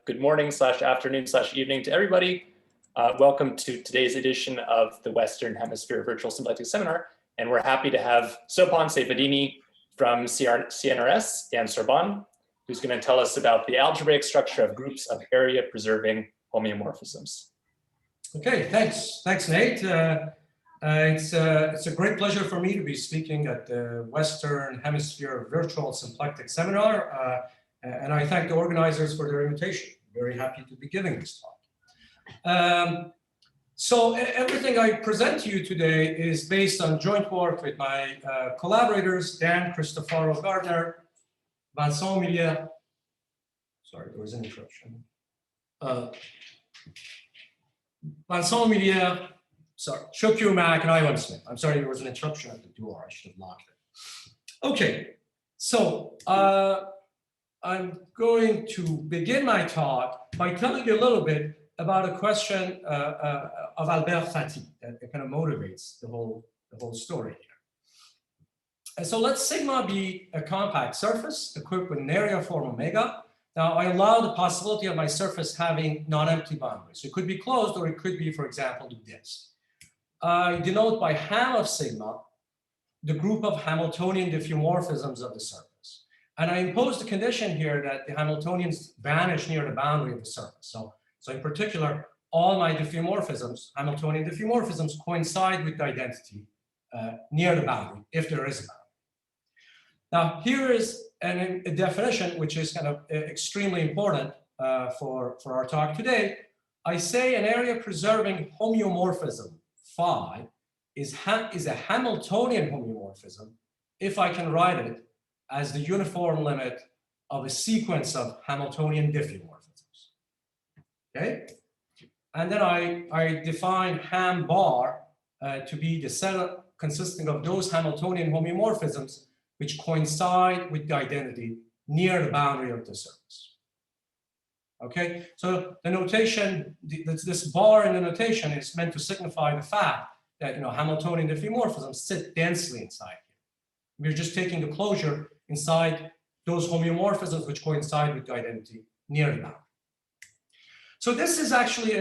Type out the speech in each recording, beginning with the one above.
Good morning / afternoon / evening to everybody. Welcome to today's edition of the Western Hemisphere Virtual Symplectic Seminar. And we're happy to have Sopan Seyfeddini from CNRS and Sorbonne, who's going to tell us about the algebraic structure of groups of area-preserving homeomorphisms. Okay, thanks. Thanks, Nate. It's a great pleasure for me to be speaking at the Western Hemisphere Virtual Symplectic Seminar. And I thank the organizers for their invitation. Very happy to be giving this talk. So everything I present to you today is based on joint work with my collaborators, Dan Cristofaro Gardner, Vincent Millier. Sorry, there was an interruption. Vincent Millier, sorry, Shokyu Mack, and Ivan Smith. I'm sorry, there was an interruption at the door. I should have locked it. Okay, so I'm going to begin my talk by telling you a little bit about a question of Albert Fathi that kind of motivates the whole story here. And so let sigma be a compact surface equipped with an area form omega. Now I allow the possibility of my surface having non-empty boundaries. So it could be closed, or it could be, for example, the disk. I denote by ham of sigma the group of Hamiltonian diffeomorphisms of the surface. And I impose the condition here that the Hamiltonians vanish near the boundary of the surface. So in particular, all my diffeomorphisms, Hamiltonian diffeomorphisms, coincide with the identity near the boundary, if there is a boundary. Now, here is a definition which is kind of extremely important for our talk today. I say an area-preserving homeomorphism phi is a Hamiltonian homeomorphism if I can write it as the uniform limit of a sequence of Hamiltonian diffeomorphisms. Okay? And then I define ham bar to be the set consisting of those Hamiltonian homeomorphisms which coincide with the identity near the boundary of the surface. Okay, so the notation, this bar in the notation is meant to signify the fact that Hamiltonian diffeomorphisms sit densely inside here. We're just taking the closure inside those homeomorphisms which coincide with the identity near the boundary. So this is actually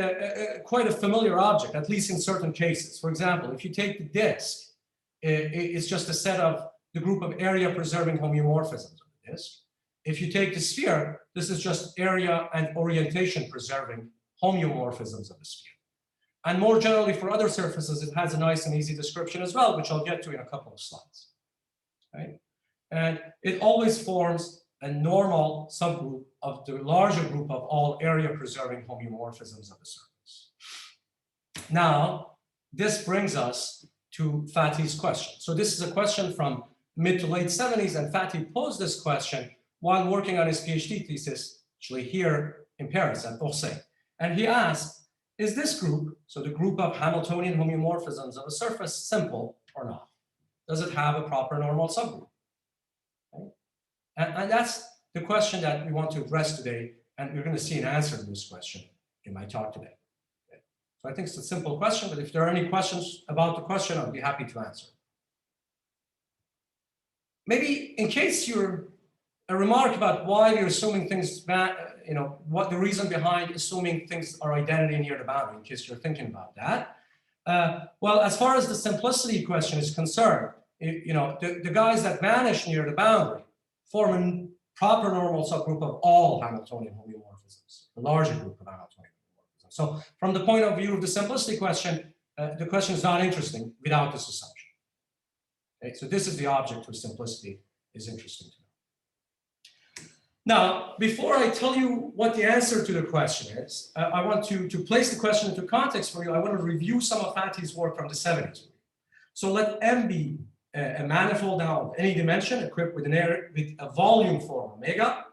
quite a familiar object, at least in certain cases. For example, if you take the disk, it's just a set of the group of area-preserving homeomorphisms of the disk. If you take the sphere, this is just area and orientation-preserving homeomorphisms of the sphere. And more generally, for other surfaces, it has a nice and easy description as well, which I'll get to in a couple of slides. Right? And it always forms a normal subgroup of the larger group of all area-preserving homeomorphisms of the surface. Now, this brings us to Fathi's question. So this is a question from mid to late 70s, and Fathi posed this question while working on his PhD thesis, actually here in Paris at Orsay. And he asked, is this group, so the group of Hamiltonian homeomorphisms of a surface, simple or not? Does it have a proper normal subgroup? Okay. And that's the question that we want to address today, and we're going to see an answer to this question in my talk today. Okay. So I think it's a simple question, but if there are any questions about the question, I'll be happy to answer. Maybe in case you're a remark about why you're assuming things, what the reason behind assuming things are identity near the boundary, in case you're thinking about that. Well, as far as the simplicity question is concerned, the guys that vanish near the boundary form a proper normal subgroup of all Hamiltonian homeomorphisms, the larger group of Hamiltonian homeomorphisms. So from the point of view of the simplicity question, the question is not interesting without this assumption. Okay, so this is the object whose simplicity is interesting to know. Now, before I tell you what the answer to the question is, I want to place the question into context for you. I want to review some of Fathi's work from the 70s. So let M be a manifold now of any dimension equipped with a volume form omega.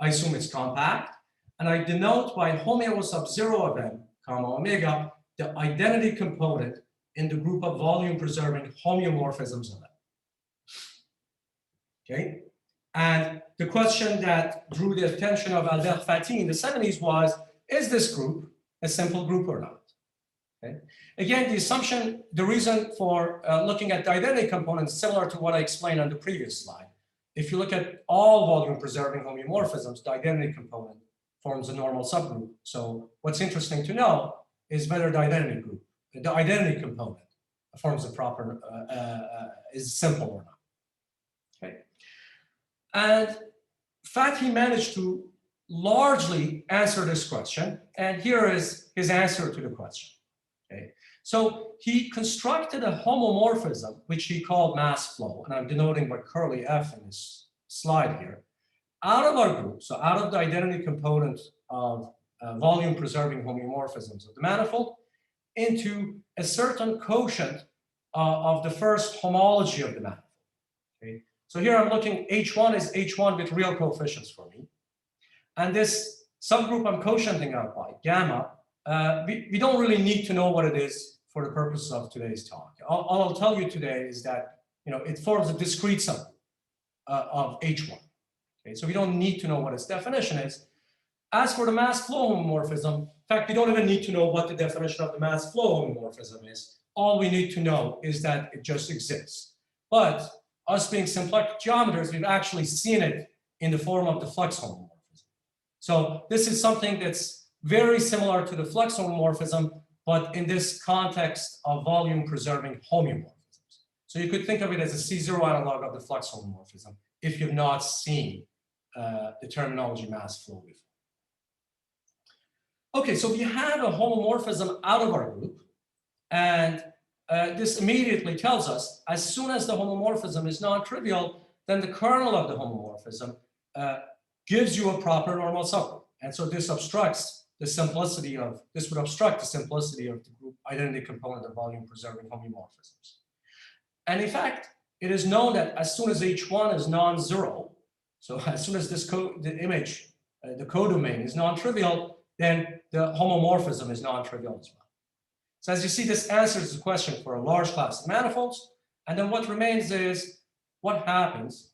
I assume it's compact. And I denote by homeo sub 0 of M, comma omega, the identity component in the group of volume-preserving homeomorphisms of M. Okay? And the question that drew the attention of Albert Fathi in the 70s was, is this group a simple group or not? Okay? Again, the assumption, the reason for looking at the identity components is similar to what I explained on the previous slide. If you look at all volume-preserving homeomorphisms, the identity component forms a normal subgroup. So what's interesting to know is whether the identity group, the identity component forms a proper, is simple or not. Okay. And Fathy managed to largely answer this question, and here is his answer to the question. Okay. So he constructed a homomorphism, which he called mass flow, and I'm denoting by curly F in this slide here, out of our group, so out of the identity component of volume preserving homeomorphisms of the manifold, into a certain quotient of the first homology of the manifold. Okay. So here I'm looking, H1 is H1 with real coefficients for me. And this subgroup I'm quotienting out by, gamma, we don't really need to know what it is for the purposes of today's talk. All I'll tell you today is that it forms a discrete subgroup of H1. Okay, so we don't need to know what its definition is. As for the mass flow homomorphism, in fact, we don't even need to know what the definition of the mass flow homomorphism is. All we need to know is that it just exists. But us being symplectic geometers, we've actually seen it in the form of the flux homomorphism. So this is something that's very similar to the flux homomorphism, but in this context of volume preserving homeomorphisms. So you could think of it as a C0 analog of the flux homomorphism if you've not seen the terminology mass flow before. Okay, so we have a homomorphism out of our group, and this immediately tells us as soon as the homomorphism is non-trivial, then the kernel of the homomorphism gives you a proper normal subgroup. And so this obstructs the simplicity of, this would obstruct the simplicity of the group identity component of volume preserving homeomorphisms. And in fact, it is known that as soon as H1 is non-zero, so as soon as this the image, the codomain is non-trivial, then the homomorphism is non-trivial as well. So as you see, this answers the question for a large class of manifolds. And then what remains is what happens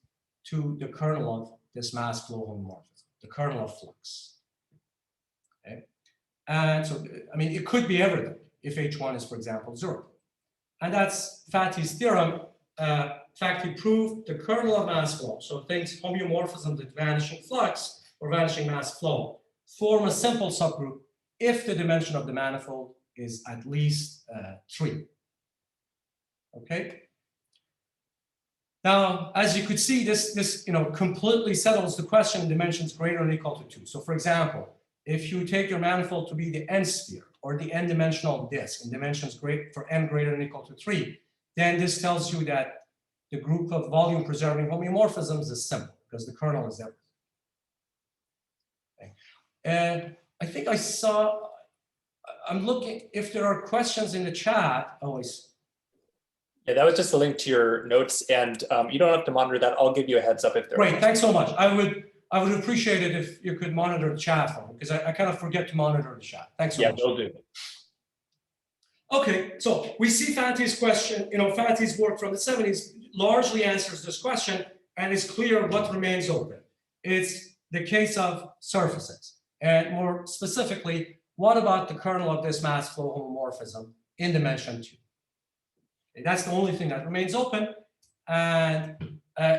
to the kernel of this mass flow homomorphism, the kernel of flux. Okay. And so, I mean, it could be everything if H1 is, for example, 0. And that's Fathy's theorem. In fact, he proved the kernel of mass flow. So things homeomorphisms with vanishing flux or vanishing mass flow form a simple subgroup if the dimension of the manifold is at least 3. Okay. Now, as you could see, this completely settles the question in dimensions greater than or equal to 2. So, for example, if you take your manifold to be the n-sphere or the n-dimensional disk in dimensions for n greater than or equal to 3, then this tells you that the group of volume preserving homeomorphisms is simple because the kernel is everything. Okay. And I think I'm looking if there are questions in the chat. Always. Yeah, that was just a link to your notes, and you don't have to monitor that. I'll give you a heads up if there are questions. Thanks so much. I would appreciate it if you could monitor the chat for me, because I kind of forget to monitor the chat. Thanks so much. Yeah, will do. Okay, so we see Fathy's question, Fathy's work from the 70s largely answers this question, and it's clear what remains open. It's the case of surfaces. And more specifically, what about the kernel of this mass flow homomorphism in dimension 2? Okay, that's the only thing that remains open. And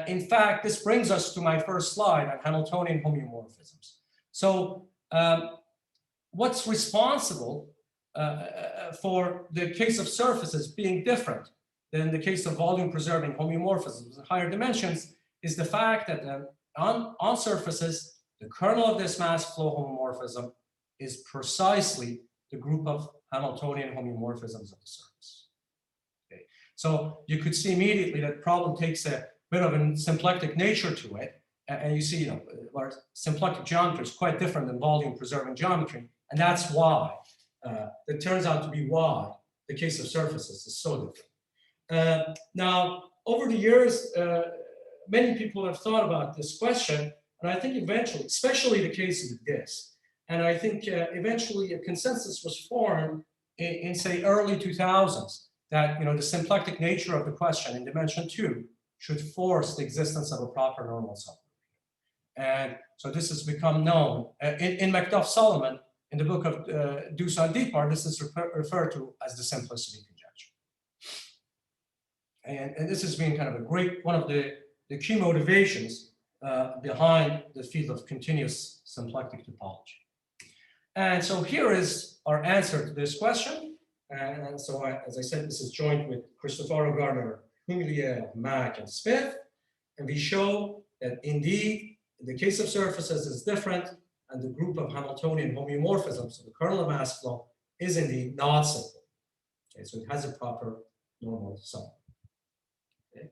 in fact, this brings us to my first slide on Hamiltonian homeomorphisms. So what's responsible for the case of surfaces being different than the case of volume preserving homeomorphisms in higher dimensions is the fact that on surfaces, the kernel of this mass flow homomorphism is precisely the group of Hamiltonian homeomorphisms of the surface. Okay. So you could see immediately that problem takes a bit of a symplectic nature to it. And you see, our symplectic geometry is quite different than volume preserving geometry. And that's why, it turns out to be why the case of surfaces is so different. Now, over the years, many people have thought about this question. And I think eventually, especially the case with this, and I think eventually a consensus was formed in say, early 2000s that, the symplectic nature of the question in dimension 2 should force the existence of a proper normal subgroup. And so this has become known in Macduff-Solomon, in the book of Dusan Dietmar, this is referred to as the simplicity conjecture. And this has been kind of one of the key motivations behind the field of continuous symplectic topology. And so here is our answer to this question. And so, as I said, this is joint with Cristoforo, Gardner, Humilier, Mack, and Smith. And we show that indeed, the case of surfaces is different, and the group of Hamiltonian homeomorphisms, so the kernel of mass flow, is indeed not simple. Okay, so it has a proper normal sum. Okay.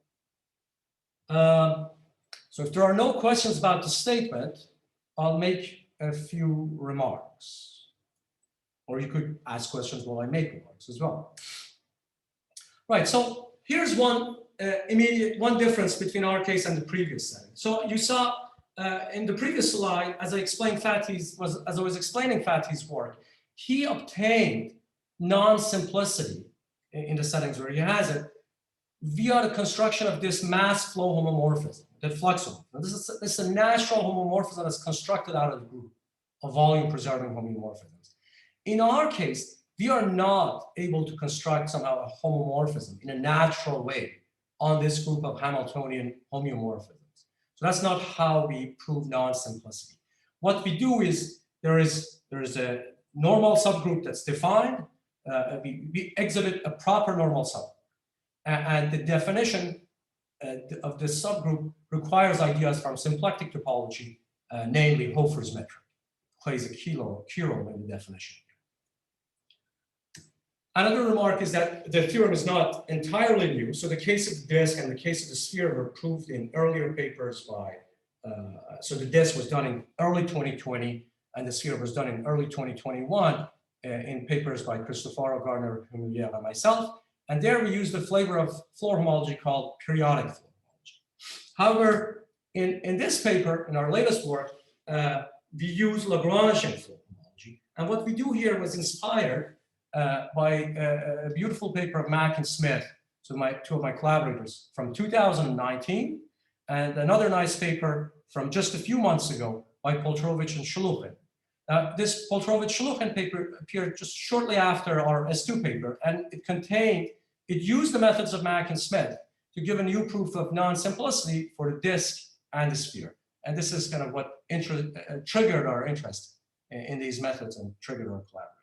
So if there are no questions about the statement, I'll make a few remarks. Or you could ask questions while I make remarks as well. Right, so here's one difference between our case and the previous setting. So you saw in the previous slide, as I was explaining Fatty's work, he obtained non-simplicity in the settings where he has it via the construction of this mass flow homomorphism, the flux homomorphism. This is a natural homomorphism that's constructed out of the group of volume preserving homomorphisms. In our case, we are not able to construct somehow a homomorphism in a natural way on this group of Hamiltonian homeomorphisms. So that's not how we prove non-simplicity. What we do is there is a normal subgroup that's defined. We exhibit a proper normal subgroup. And the definition of this subgroup requires ideas from symplectic topology, namely Hofer's metric. It plays a key role in the definition. Another remark is that the theorem is not entirely new. So the case of the disk and the case of the sphere were proved in earlier papers by, so the disk was done in early 2020 and the sphere was done in early 2021 in papers by Cristoforo, Gardner, Humilier, and myself. And there we used a flavor of floor homology called periodic floor homology. However, in this paper, in our latest work, we use Lagrangian floor homology. And what we do here was inspired by a beautiful paper of Mack and Smith, so two of my collaborators, from 2019, and another nice paper from just a few months ago by Poltrovich and Shulukhin. This Poltrovich-Shulukhin paper appeared just shortly after our S2 paper, and it used the methods of Mack and Smith to give a new proof of non-simplicity for the disk and the sphere. And this is kind of what triggered our interest in these methods and triggered our collaboration.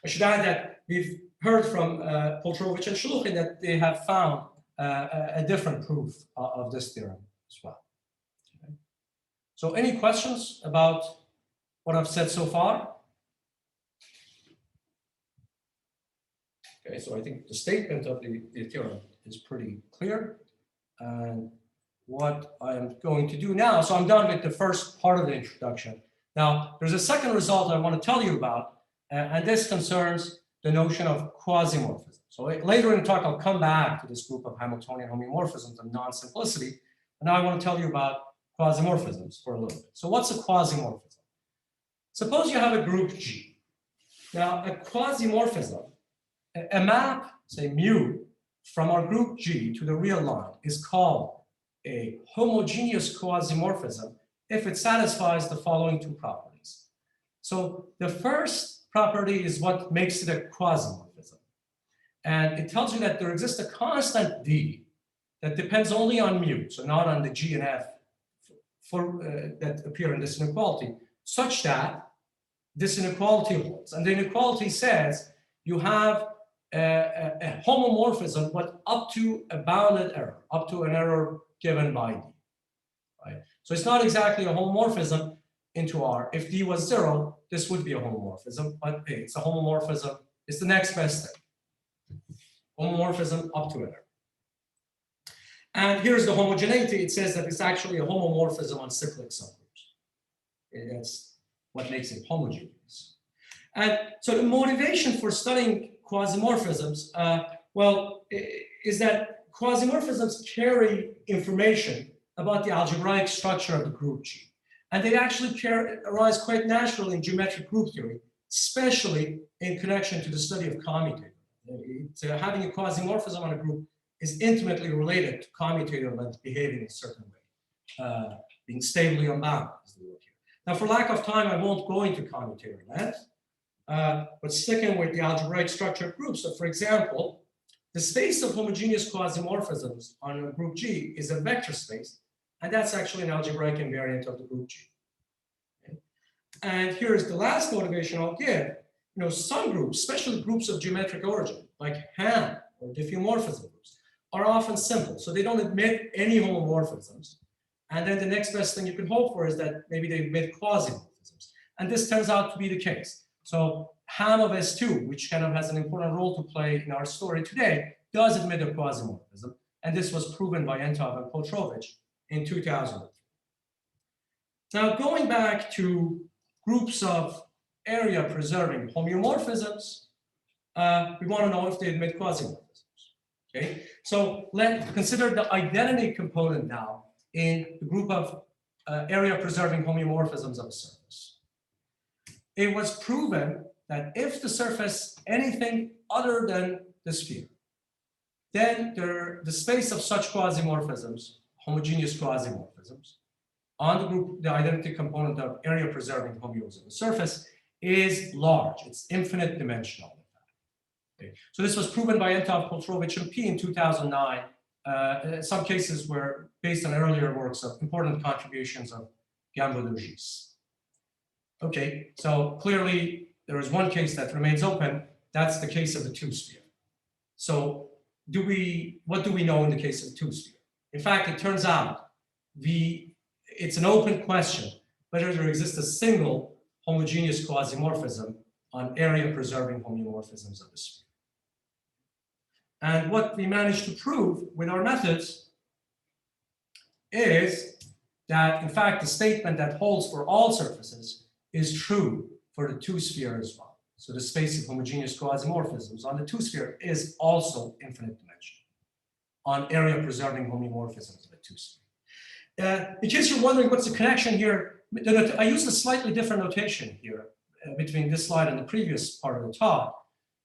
I should add that we've heard from Poltrovich and Shulukhin that they have found a different proof of this theorem as well. Okay. So any questions about what I've said so far? Okay, so I think the statement of the theorem is pretty clear. And what I'm going to do now, so I'm done with the first part of the introduction. Now, there's a second result I want to tell you about. And this concerns the notion of quasimorphism. So later in the talk, I'll come back to this group of Hamiltonian homeomorphisms and non-simplicity. And now I want to tell you about quasimorphisms for a little bit. So what's a quasimorphism? Suppose you have a group G. Now, a quasimorphism, a map, say mu, from our group G to the real line is called a homogeneous quasimorphism if it satisfies the following two properties. So the first property is what makes it a quasimorphism. And it tells you that there exists a constant D that depends only on mu, so not on the G and F that appear in this inequality, such that this inequality holds. And the inequality says you have a homomorphism, but up to a bounded error, up to an error given by D. Right? So it's not exactly a homomorphism into R. If D was 0, this would be a homomorphism, but hey, it's a homomorphism. It's the next best thing. Homomorphism up to an error. And here's the homogeneity. It says that it's actually a homomorphism on cyclic subgroups. Okay, that's what makes it homogeneous. And so the motivation for studying quasimorphisms, is that quasimorphisms carry information about the algebraic structure of the group G. And they actually arise quite naturally in geometric group theory, especially in connection to the study of commutator. Having a quasimorphism on a group is intimately related to commutator length behaving in a certain way, being stably unbound, is the word here. Now, for lack of time, I won't go into commutator length, but sticking with the algebraic structure of groups. So, for example, the space of homogeneous quasimorphisms on a group G is a vector space, and that's actually an algebraic invariant of the group G. Okay. And here's the last motivation I'll give. Some groups, especially groups of geometric origin, like Ham or diffeomorphism groups, are often simple. So they don't admit any homomorphisms. And then the next best thing you can hope for is that maybe they admit quasimorphisms. And this turns out to be the case. So Ham of S2, which kind of has an important role to play in our story today, does admit a quasimorphism. And this was proven by Entov and Poltrovich in 2003. Now, going back to groups of area-preserving homeomorphisms, we want to know if they admit quasimorphisms. Okay, so let's consider the identity component now in the group of area-preserving homeomorphisms of a surface. It was proven that if the surface anything other than the sphere, then the space of such quasimorphisms, homogeneous quasimorphisms, on the group, the identity component of area-preserving homeomorphisms of the surface is large. It's infinite dimensional. Okay. So this was proven by Entov, Poltrovich, and P in 2009. Some cases were based on earlier works of important contributions of Gambouleau-Gis. Okay, so clearly there is one case that remains open. That's the case of the two-sphere. So what do we know in the case of the two-sphere? In fact, it turns out it's an open question whether there exists a single homogeneous quasimorphism on area-preserving homeomorphisms of the sphere. And what we managed to prove with our methods is that, in fact, the statement that holds for all surfaces is true for the two-sphere as well. So the space of homogeneous quasimorphisms on the two-sphere is also infinite dimensional on area-preserving homeomorphisms of the two-sphere. In case you're wondering what's the connection here, I used a slightly different notation here between this slide and the previous part of the talk.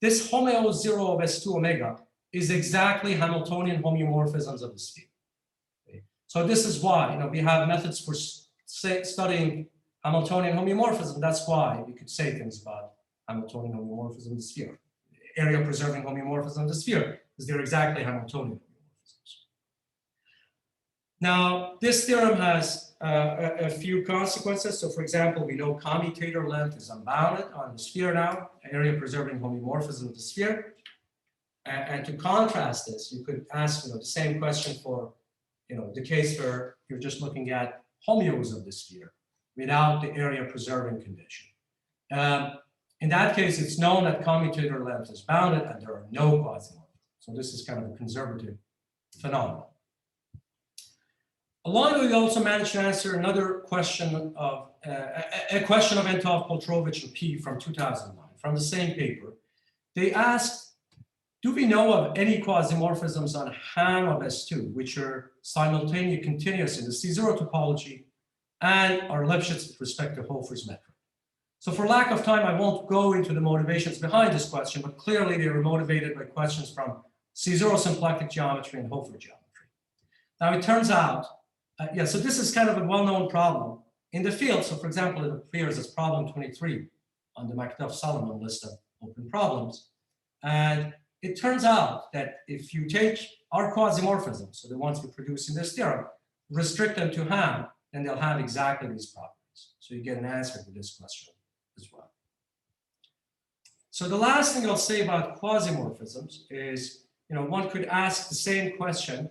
This homeo 0 of S2 omega is exactly Hamiltonian homeomorphisms of the sphere. Okay. So this is why we have methods for studying Hamiltonian homeomorphism. That's why we could say things about Hamiltonian homeomorphism of the sphere. Area-preserving homeomorphism of the sphere, because they're exactly Hamiltonian homomorphisms. Now, this theorem has a few consequences. So, for example, we know commutator length is unbounded on the sphere now, area-preserving homomorphism of the sphere. And to contrast this, you could ask the same question for the case where you're just looking at homeos of the sphere without the area-preserving condition. In that case, it's known that commutator length is bounded and there are no quasimorphisms. So this is kind of a conservative phenomenon. Along with, we also managed to answer another question of a question of Entov, Poltrovich, and P from 2009 from the same paper. They asked, do we know of any quasimorphisms on Ham of S2, which are simultaneously continuous in the C0 topology and are Lipschitz with respect to Hofer's metric? So for lack of time, I won't go into the motivations behind this question, but clearly they were motivated by questions from C0 symplectic geometry and Hofer geometry. Now it turns out, so this is kind of a well-known problem in the field. So for example, it appears as problem 23 on the Macduff-Solomon list of open problems. And it turns out that if you take our quasimorphisms, so the ones we produce in this theorem, restrict them to Ham, then they'll have exactly these properties. So you get an answer to this question as well. So the last thing I'll say about quasimorphisms is, one could ask the same question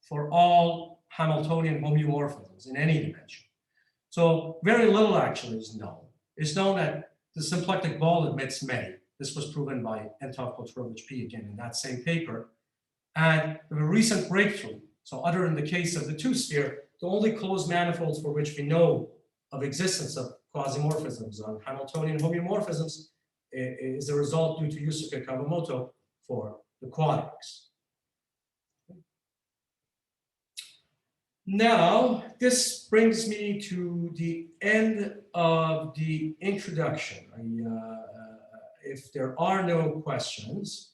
for all Hamiltonian homeomorphisms in any dimension. So very little actually is known. It's known that the symplectic ball admits many. This was proven by Entov, Poltrovich, P again in that same paper. And a recent breakthrough, so other than the case of the two-sphere, the only closed manifolds for which we know of existence of quasimorphisms on Hamiltonian homeomorphisms is a result due to Yusuke Kawamoto for the quadrics. Now, this brings me to the end of the introduction. If there are no questions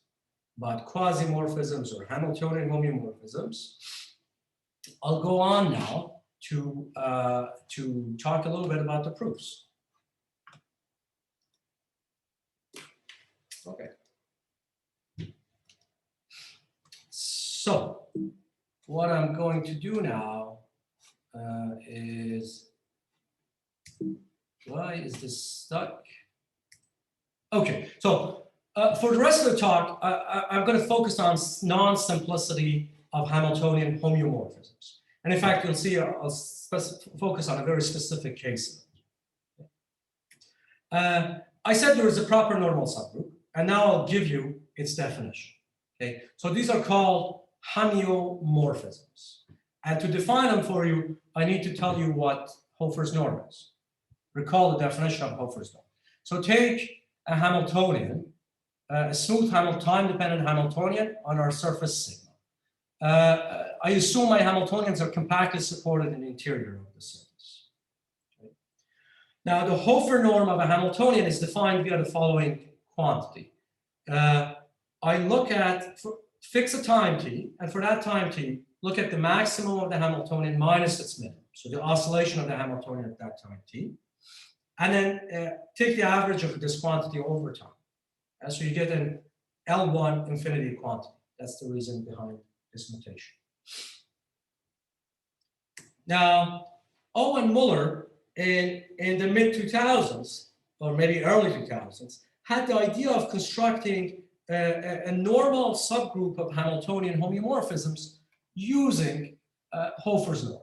about quasimorphisms or Hamiltonian homeomorphisms, I'll go on now to talk a little bit about the proofs. Okay. So what I'm going to do now is Why is this stuck? Okay, so for the rest of the talk, I'm going to focus on non-simplicity of Hamiltonian homeomorphisms. And in fact, you'll see I'll focus on a very specific case. I said there is a proper normal subgroup, and now I'll give you its definition. Okay, so these are called homeomorphisms. And to define them for you, I need to tell you what Hofer's norm is. Recall the definition of Hofer's norm. So take a Hamiltonian, a smooth time-dependent Hamiltonian on our surface sigma. I assume my Hamiltonians are compactly supported in the interior of the surface. Okay. Now, the Hofer norm of a Hamiltonian is defined via the following quantity. I look at, fix a time t, and for that time t, look at the maximum of the Hamiltonian minus its minimum. So the oscillation of the Hamiltonian at that time t. And then take the average of this quantity over time. And so you get an L1 infinity quantity. That's the reason behind this notation. Now, Owen Muller in the mid-2000s, or maybe early 2000s, had the idea of constructing a normal subgroup of Hamiltonian homeomorphisms using Hofer's norm.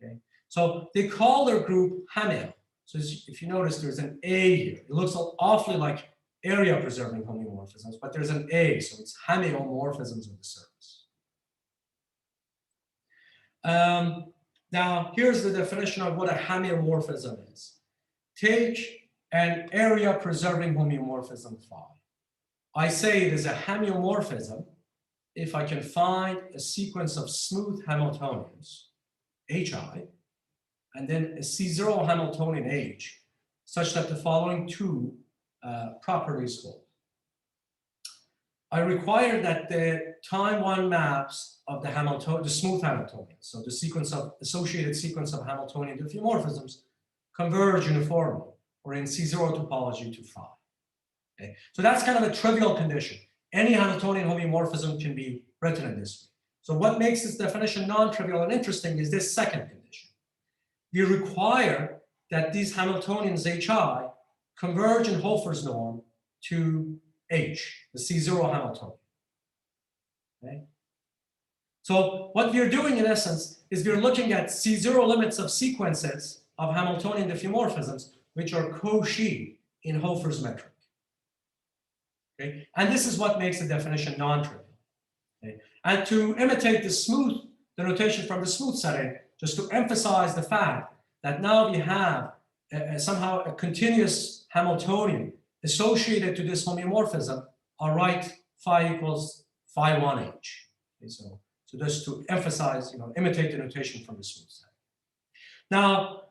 Okay? So they call their group Hameo. So if you notice, there's an A here. It looks awfully like area-preserving homeomorphisms, but there's an A, so it's homeomorphisms of the surface. Now, here's the definition of what a homeomorphism is. Take an area-preserving homeomorphism phi. I say it is a homeomorphism if I can find a sequence of smooth Hamiltonians, HI, and then a C0 Hamiltonian H, such that the following two properties hold. I require that the time one maps of the smooth Hamiltonian, so the associated sequence of Hamiltonian diffeomorphisms, converge uniformly, or in C0 topology to phi. Okay. So that's kind of a trivial condition. Any Hamiltonian homeomorphism can be written in this way. So what makes this definition non-trivial and interesting is this second condition. We require that these Hamiltonians HI converge in Hofer's norm to H, the C0 Hamiltonian. Okay? So what we're doing in essence is we're looking at C0 limits of sequences of Hamiltonian diffeomorphisms, which are Cauchy in Hofer's metric. Okay? And this is what makes the definition non-trivial. Okay? And to imitate the notation from the smooth setting, just to emphasize the fact that now we have somehow a continuous Hamiltonian associated to this homeomorphism, I'll write phi equals phi 1h. Okay, so just to emphasize, imitate the notation from the smooth setting. Now,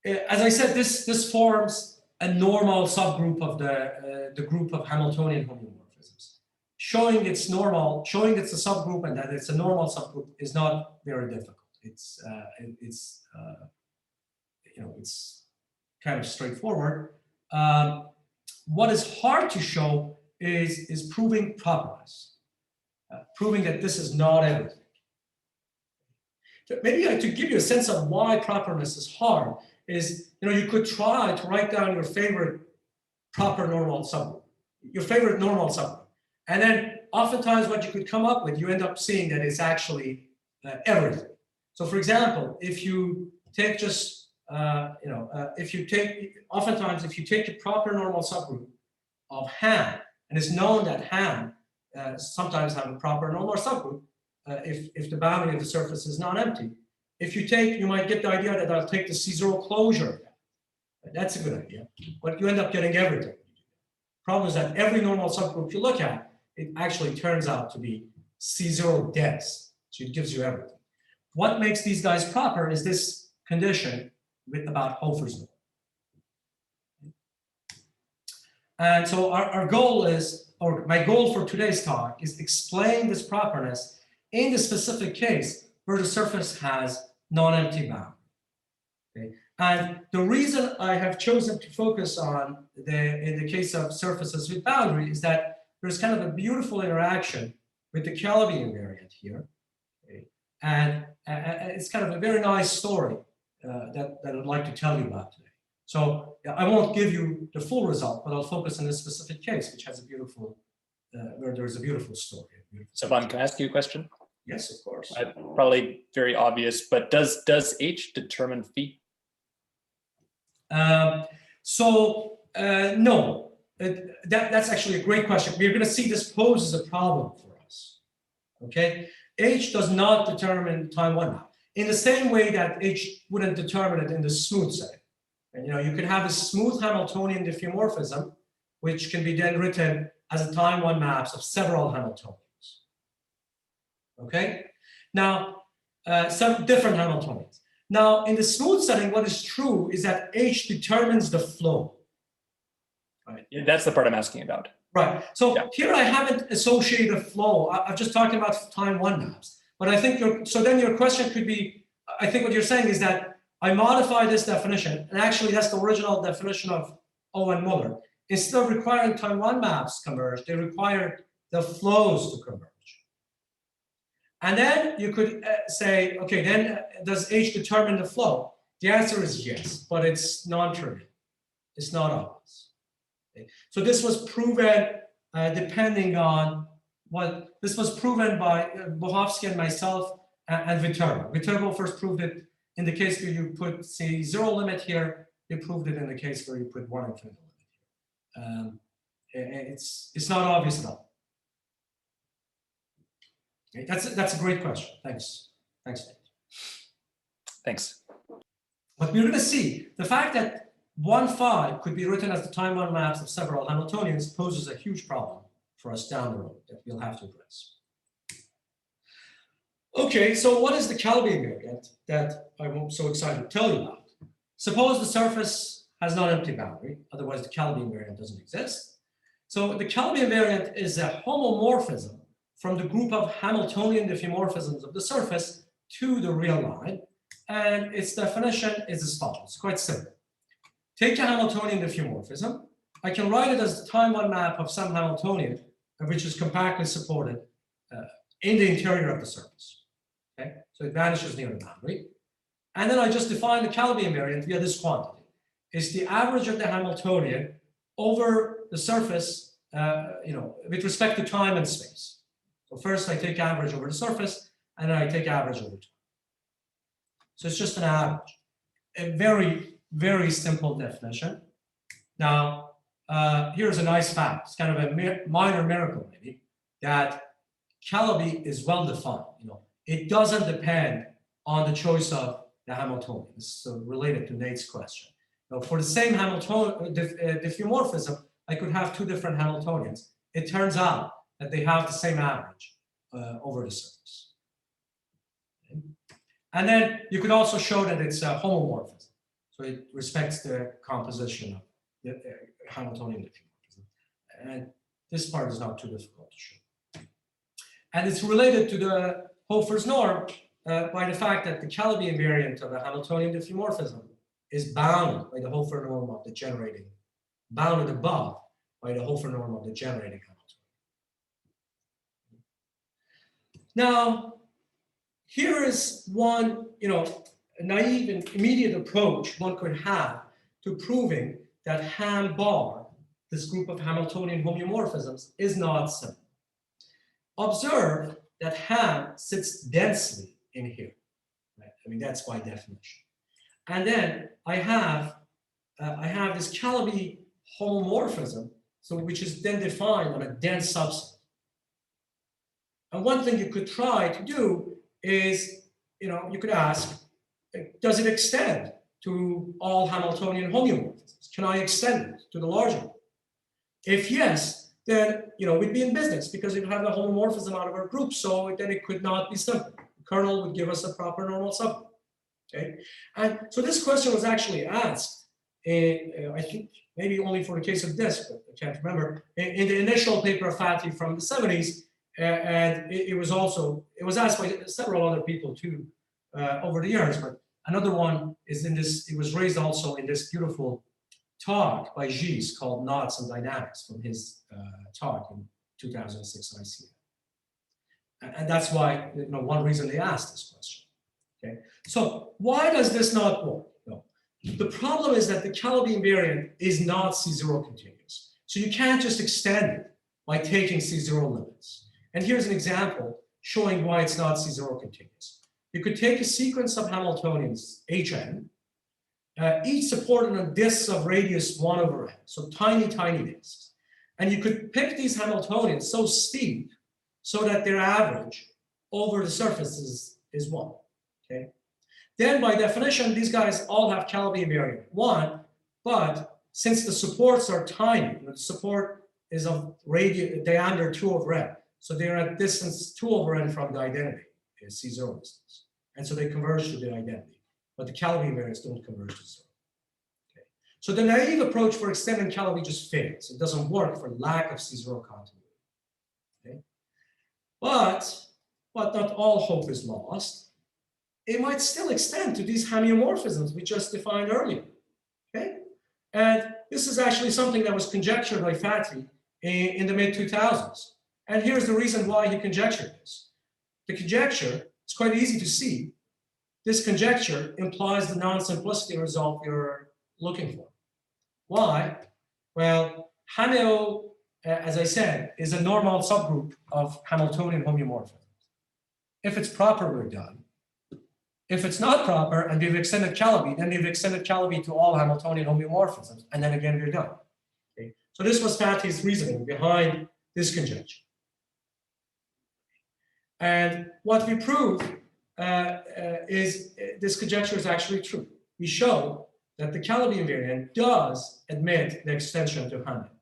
as I said, this forms a normal subgroup of the group of Hamiltonian homeomorphisms. Showing it's a subgroup and that it's a normal subgroup is not very difficult. It's kind of straightforward. What is hard to show is proving properness, proving that this is not everything. Maybe to give you a sense of why properness is hard is, you could try to write down your favorite proper normal subgroup, and then oftentimes what you could come up with, you end up seeing that it's actually everything. So for example, if you take just, if you take the proper normal subgroup of Ham, and it's known that Ham sometimes have a proper normal subgroup if the boundary of the surface is non-empty. You might get the idea that I'll take the C0 closure. That's a good idea, but you end up getting everything. Problem is that every normal subgroup you look at, it actually turns out to be C0 dense, so it gives you everything. What makes these guys proper is this condition about Hofer's norm. And so our goal is, or my goal for today's talk is explain this properness in the specific case where the surface has non-empty boundary. Okay? And the reason I have chosen to focus on in the case of surfaces with boundary is that there's kind of a beautiful interaction with the Calabi invariant here. Okay? And it's kind of a very nice story that I'd like to tell you about today. So I won't give you the full result, but I'll focus on this specific case, which has a beautiful, where there's a beautiful story. Sopan, can I ask you a question? Yes, of course. Probably very obvious, but does H determine phi? No, that's actually a great question. We're going to see this poses a problem for us. Okay, H does not determine time one map in the same way that H wouldn't determine it in the smooth setting. And you could have a smooth Hamiltonian diffeomorphism, which can be then written as a time one maps of several Hamiltonians. Okay, now some different Hamiltonians. Now, in the smooth setting, what is true is that H determines the flow. Right. Yeah, that's the part I'm asking about. Right. So here I haven't associated a flow. I'm just talking about time one maps. But I think then your question could be, I think what you're saying is that I modify this definition, and actually that's the original definition of Owen Muller. Instead of requiring time one maps converge, they require the flows to converge. And then you could say, okay, then does H determine the flow? The answer is yes, but it's non-trivial. It's not obvious. Okay. So this was proven depending on what, this was proven by Bohovsky and myself and Viterbo. Viterbo first proved it in the case where you put, say, zero limit here. You proved it in the case where you put one infinite limit here. It's not obvious at all. Okay, that's a great question. Thanks. Thanks, Nate. Thanks. But we're going to see the fact that 1,5 could be written as the time one maps of several Hamiltonians poses a huge problem for us down the road that we'll have to address. Okay, so what is the Calabi invariant that I'm so excited to tell you about? Suppose the surface has not empty boundary, otherwise the Calabi invariant doesn't exist. So the Calabi invariant is a homomorphism from the group of Hamiltonian diffeomorphisms of the surface to the real line. And its definition is as follows. It's quite simple. Take a Hamiltonian diffeomorphism. I can write it as the time one map of some Hamiltonian, which is compactly supported in the interior of the surface. Okay, so it vanishes near the boundary. And then I just define the Calabi invariant via this quantity. It's the average of the Hamiltonian over the surface, with respect to time and space. So first I take average over the surface, and then I take average over time. So it's just an average. A very, very simple definition. Now, here's a nice fact. It's kind of a minor miracle, maybe, that Calabi is well defined. It doesn't depend on the choice of the Hamiltonian. This is related to Nate's question. Now, for the same Hamiltonian diffeomorphism, I could have two different Hamiltonians. It turns out that they have the same average over the surface. Okay. And then you could also show that it's a homomorphism. So it respects the composition of the Hamiltonian diffeomorphism. And this part is not too difficult to show. And it's related to the Hofer's norm by the fact that the Calabi invariant of a Hamiltonian diffeomorphism is bounded by the Hofer norm of the generating, bounded above by the Hofer norm of the generating Hamiltonian. Now, here is one, naive and immediate approach one could have to proving that Ham bar, this group of Hamiltonian homeomorphisms, is not simple. Observe that Ham sits densely in here. Right? I mean, that's by definition. And then I have this Calabi homomorphism, which is then defined on a dense subset. And one thing you could try to do is, you could ask, does it extend to all Hamiltonian homeomorphisms? Can I extend it to the larger one? If yes, then we'd be in business because we'd have the homomorphism out of our group, so then it could not be simple. The kernel would give us a proper normal subgroup. Okay, and so this question was actually asked in, I think maybe only for the case of this, but I can't remember, in the initial paper of Fatih from the 70s. And it was asked by several other people too over the years, but another one is in this, it was raised also in this beautiful talk by Gis called Knots and Dynamics from his talk in 2006 ICF. And that's why, one reason they asked this question. Okay, so why does this not work? The problem is that the Calabi invariant is not C0 continuous. So you can't just extend it by taking C0 limits. And here's an example showing why it's not C0 continuous. You could take a sequence of Hamiltonians, Hn, each supported on disks of radius 1 over n, so tiny, tiny disks. And you could pick these Hamiltonians so steep so that their average over the surface is 1, okay? Then by definition, these guys all have Calabi invariant 1, but since the supports are tiny, the support is of diameter 2 over n, so they're at distance 2 over n from the identity, is C0 distance. And so they converge to the identity, but the Calabi invariants don't converge to 0. Okay. So the naive approach for extending Calabi just fails. It doesn't work for lack of C0 continuity. Okay. But not all hope is lost. It might still extend to these homeomorphisms we just defined earlier. Okay? And this is actually something that was conjectured by Fathy in the mid-2000s. And here's the reason why he conjectured this. The conjecture, it's quite easy to see. This conjecture implies the non-simplicity result you're looking for. Why? Well, Hameo, as I said, is a normal subgroup of Hamiltonian homeomorphisms. If it's proper, we're done. If it's not proper and we've extended Calabi, then we've extended Calabi to all Hamiltonian homeomorphisms, and then again we're done. Okay? So this was Fathy's reasoning behind this conjecture. And what we prove is this conjecture is actually true. We show that the Calabi invariant does admit the extension to Hamilton.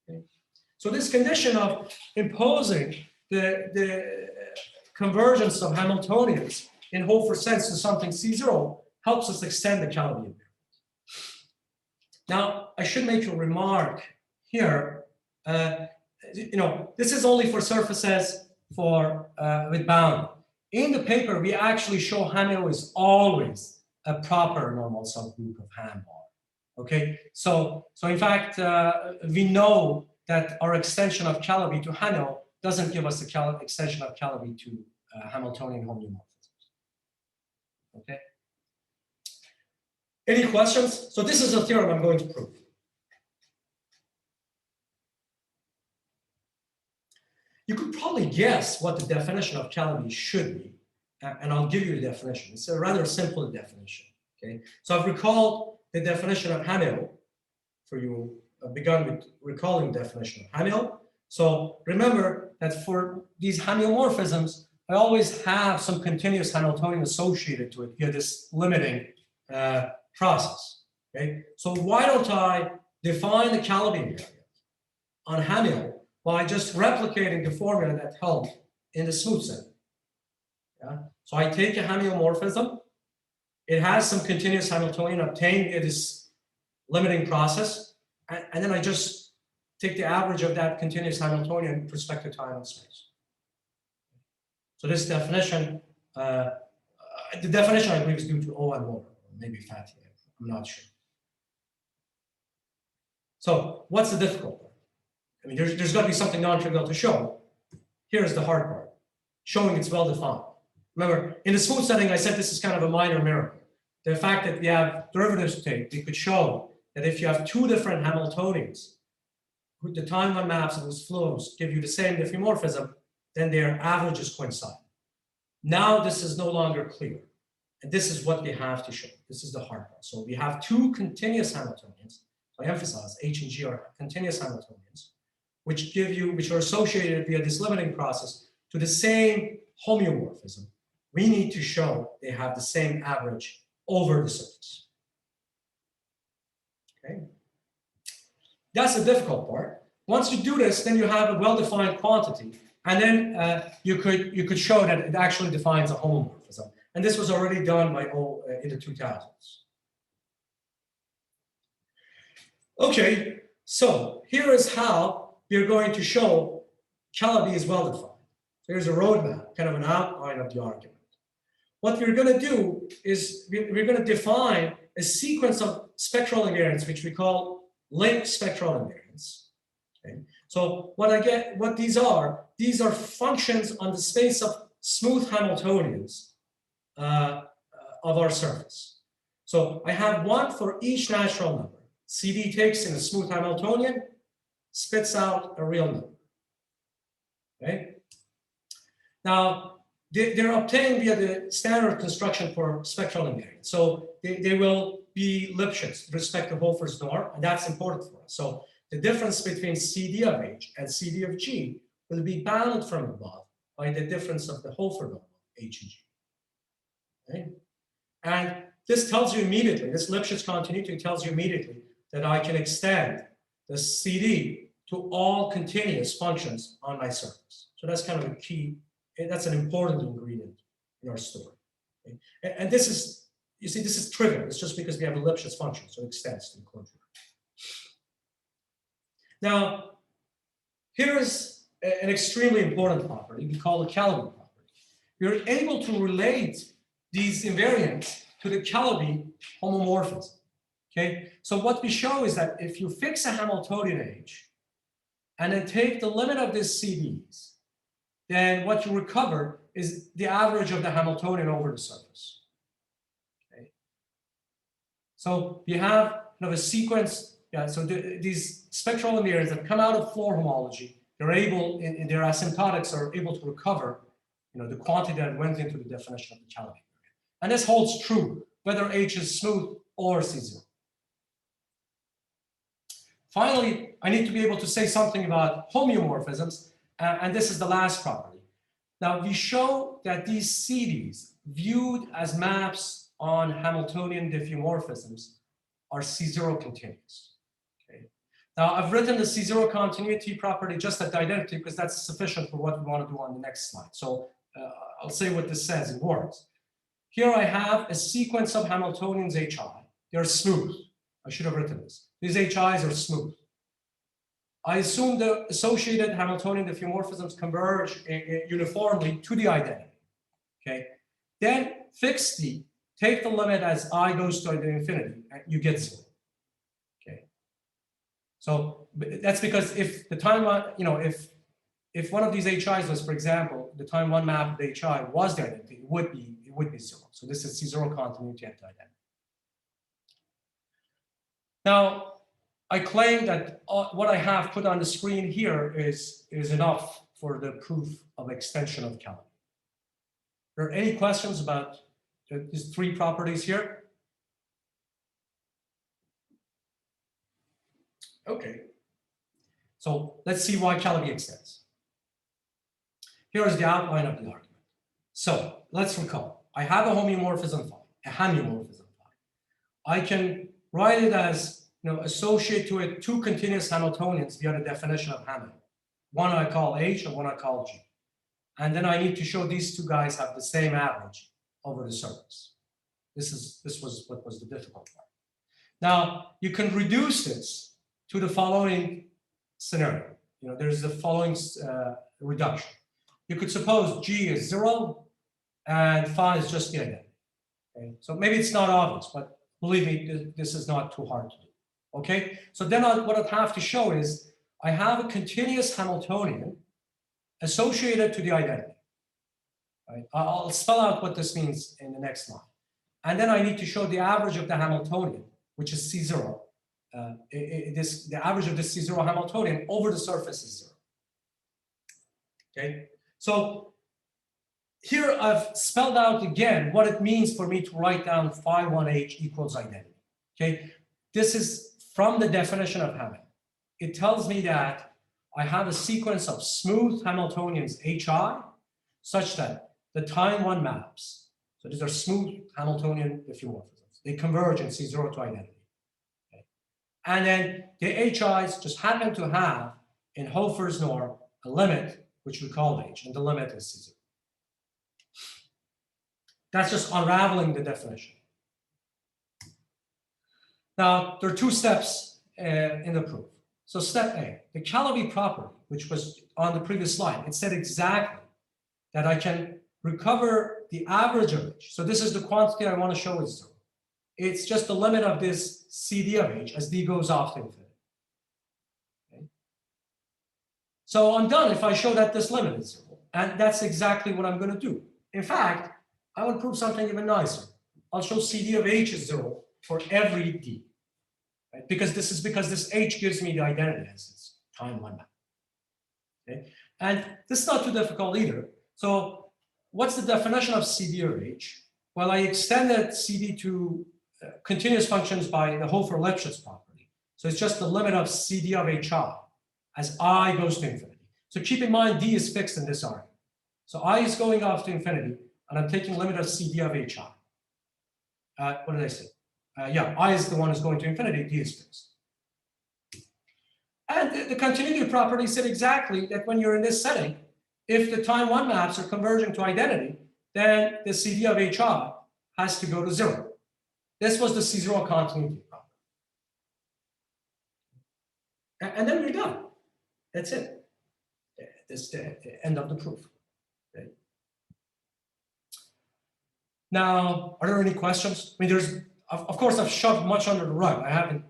Okay? So this condition of imposing the convergence of Hamiltonians in Hofer sense to something C0 helps us extend the Calabi invariant. Now, I should make a remark here. This is only for surfaces with boundary. In the paper, we actually show Hameo is always a proper normal subgroup of Ham bar. Okay, so in fact, we know that our extension of Calabi to Hameo doesn't give us the extension of Calabi to Hamiltonian homeomorphisms. Okay. Any questions? So this is a theorem I'm going to prove. You could probably guess what the definition of Calabi should be, and I'll give you the definition. It's a rather simple definition. Okay. So I've recalled the definition of Hameo for you. I've begun with recalling the definition of Hameo. So remember that for these homeomorphisms, I always have some continuous Hamiltonian associated to it via this limiting process. Okay? So why don't I define the Calabi invariant on Hameo by just replicating the formula that held in the smooth setting? Yeah? So I take a homeomorphism. It has some continuous Hamiltonian obtained via this limiting process, and then I just take the average of that continuous Hamiltonian with respect to time and space. So this definition, the definition I believe is due to Owen Moore, or maybe Fathy, I'm not sure. So what's the difficult part? I mean, there's got to be something non-trivial to show. Here's the hard part, showing it's well-defined. Remember, in the smooth setting, I said this is kind of a minor miracle. The fact that we have derivatives to take, we could show that if you have two different Hamiltonians, the time-one maps of those flows give you the same diffeomorphism, then their averages coincide. Now this is no longer clear. And this is what we have to show. This is the hard part. So we have two continuous Hamiltonians. So I emphasize H and G are continuous Hamiltonians, which are associated via this limiting process to the same homeomorphism. We need to show they have the same average over the surface. Okay. That's the difficult part. Once you do this, then you have a well-defined quantity, and then you could show that it actually defines a homomorphism. And this was already done by in the 2000s. Okay, so here is how we're going to show Calabi is well-defined. So here's a roadmap, kind of an outline of the argument. What we're going to do is we're going to define a sequence of spectral invariants, which we call linked spectral invariants. Okay. So what these are functions on the space of smooth Hamiltonians of our surface. So I have one for each natural number. CD takes in a smooth Hamiltonian, spits out a real number. Okay. Now, they're obtained via the standard construction for spectral invariance. So they will be Lipschitz with respect to Hofer's norm, and that's important for us. So the difference between CD of H and CD of G will be bounded from above by the difference of the Hofer norm of H and G. Okay? And this tells you immediately, this Lipschitz continuity tells you immediately that I can extend the CD to all continuous functions on my surface. So that's kind of a key, that's an important ingredient in our story. Okay? And this is, you see, this is trivial. It's just because we have a Lipschitz function, so it extends to the closure. Now, here is an extremely important property we call the Calabi property. You're able to relate these invariants to the Calabi homomorphism. Okay, so what we show is that if you fix a Hamiltonian H and then take the limit of these CDs, then what you recover is the average of the Hamiltonian over the surface. Okay, so you have a sequence. Yeah, so these spectral invariants that come out of floor homology, they're able, in their asymptotics, are able to recover, the quantity that went into the definition of the Calabi invariant. And this holds true whether H is smooth or C0. Finally, I need to be able to say something about homeomorphisms, and this is the last property. Now, we show that these CDs, viewed as maps on Hamiltonian diffeomorphisms, are C0 continuous. Okay. Now, I've written the C0 continuity property just at the identity because that's sufficient for what we want to do on the next slide. So I'll say what this says in words. Here I have a sequence of Hamiltonians HI. They're smooth. I should have written this. These HIs are smooth. I assume the associated Hamiltonian diffeomorphisms converge uniformly to the identity. Okay. Then fix D, take the limit as I goes to the infinity, and you get 0. Okay. So that's because if the time, if one of these HIs was, for example, the time one map of HI was the identity, it would be 0. So this is C0 continuity at the identity. Now, I claim that what I have put on the screen here is enough for the proof of extension of Calabi. Are there any questions about these three properties here? Okay. So let's see why Calabi extends. Here is the outline of the argument. So let's recall. I have a homeomorphism phi, a homeomorphism phi. I can write it as, associate to it two continuous Hamiltonians via the definition of Hamilton. One I call H and one I call G. And then I need to show these two guys have the same average over the surface. This was what was the difficult part. Now, you can reduce this to the following scenario. There's the following reduction. You could suppose G is 0 and phi is just the identity. Okay? So maybe it's not obvious, but believe me, this is not too hard to do. Okay, so then what I'd have to show is I have a continuous Hamiltonian associated to the identity. Right? I'll spell out what this means in the next line. And then I need to show the average of the Hamiltonian, which is C0. The average of this C0 Hamiltonian over the surface is 0. Okay, so here I've spelled out again what it means for me to write down phi 1H equals identity. Okay, this is from the definition of Hamilton. It tells me that I have a sequence of smooth Hamiltonians HI such that the time one maps, so these are smooth Hamiltonian diffeomorphisms, they converge in C0 to identity. Okay. And then the HIs just happen to have in Hofer's norm a limit which we call H, and the limit is C0. That's just unraveling the definition. Now, there are two steps in the proof. So step A, the Calabi property, which was on the previous slide, it said exactly that I can recover the average of H. So this is the quantity I want to show is 0. It's just the limit of this CD of H as D goes off to infinity. Okay. So I'm done if I show that this limit is 0. And that's exactly what I'm going to do. In fact, I will prove something even nicer. I'll show CD of H is 0 for every D, right? Because this H gives me the identity as its time one map. Okay, and this is not too difficult either. So what's the definition of CD of H? Well, I extended CD to continuous functions by the Hofer-Lipschitz property. So it's just the limit of CD of HI as I goes to infinity. So keep in mind, D is fixed in this argument. So I is going off to infinity, and I'm taking limit of CD of HI. What did I say? Yeah, I is the one who's going to infinity, D is fixed. And the continuity property said exactly that when you're in this setting, if the time one maps are converging to identity, then the CD of HI has to go to 0. This was the C0 continuity property. And then we're done. That's it. That's the end of the proof. Okay. Now, are there any questions? I mean, of course, I've shoved much under the rug. I haven't,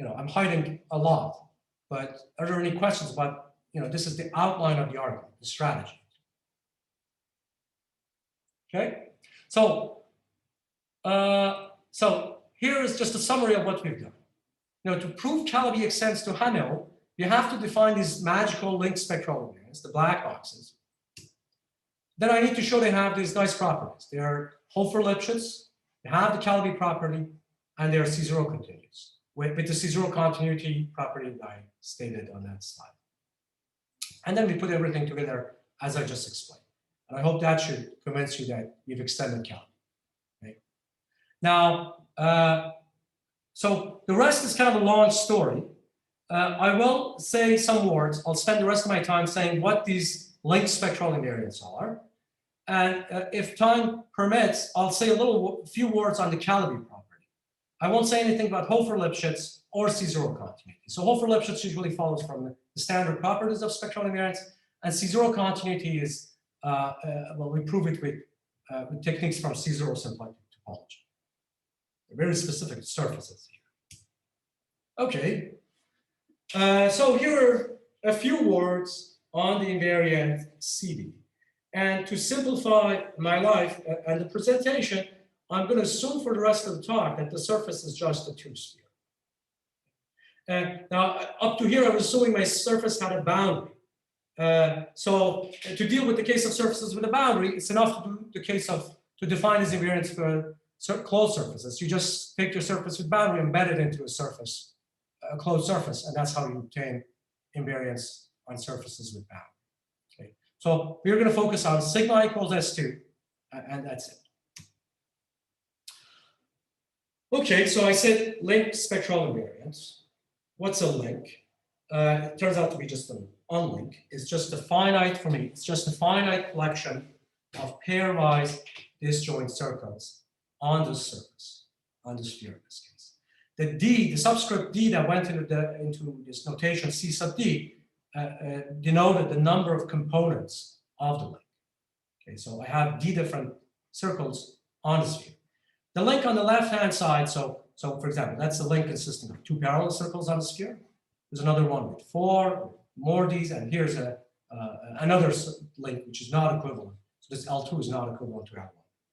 I'm hiding a lot. But are there any questions about, this is the outline of the argument, the strategy. Okay, so here is just a summary of what we've done. To prove Calabi extends to Hanel, you have to define these magical linked spectral invariants, the black boxes. Then I need to show they have these nice properties. They are Hofer-Lipschitz, they have the Calabi property, and they are C0 continuous, with the C0 continuity property that I stated on that slide. And then we put everything together as I just explained. And I hope that should convince you that you've extended Calabi. Okay? Now, so the rest is kind of a long story. I will say some words. I'll spend the rest of my time saying what these linked spectral invariants are. And if time permits, I'll say a few words on the Calabi property. I won't say anything about Hofer-Lipschitz or C0 continuity. So Hofer-Lipschitz usually follows from the standard properties of spectral invariants, and C0 continuity is, well, we prove it with techniques from C0 symplectic topology. Very specific surfaces here. Okay, so here are a few words on the invariant CD. And to simplify my life and the presentation, I'm going to assume for the rest of the talk that the surface is just a two-sphere. Now, up to here, I was assuming my surface had a boundary. So to deal with the case of surfaces with a boundary, it's enough to do the case to define these invariants for closed surfaces. You just take your surface with boundary, embed it into a surface, a closed surface, and that's how you obtain invariants on surfaces with boundary. Okay. So we're going to focus on sigma equals S2, and that's it. Okay, so I said linked spectral invariants. What's a link? It turns out to be just an unlink. It's just a finite, for me, it's just a finite collection of pairwise disjoint circles on the surface, on the sphere in this case. The D, the subscript D that went into this notation C sub D, denoted the number of components of the link. Okay, so I have D different circles on the sphere. The link on the left-hand side, so for example, that's the link consisting of two parallel circles on the sphere. There's another one with 4 more Ds, and here's another link which is not equivalent. So this L2 is not equivalent to L1,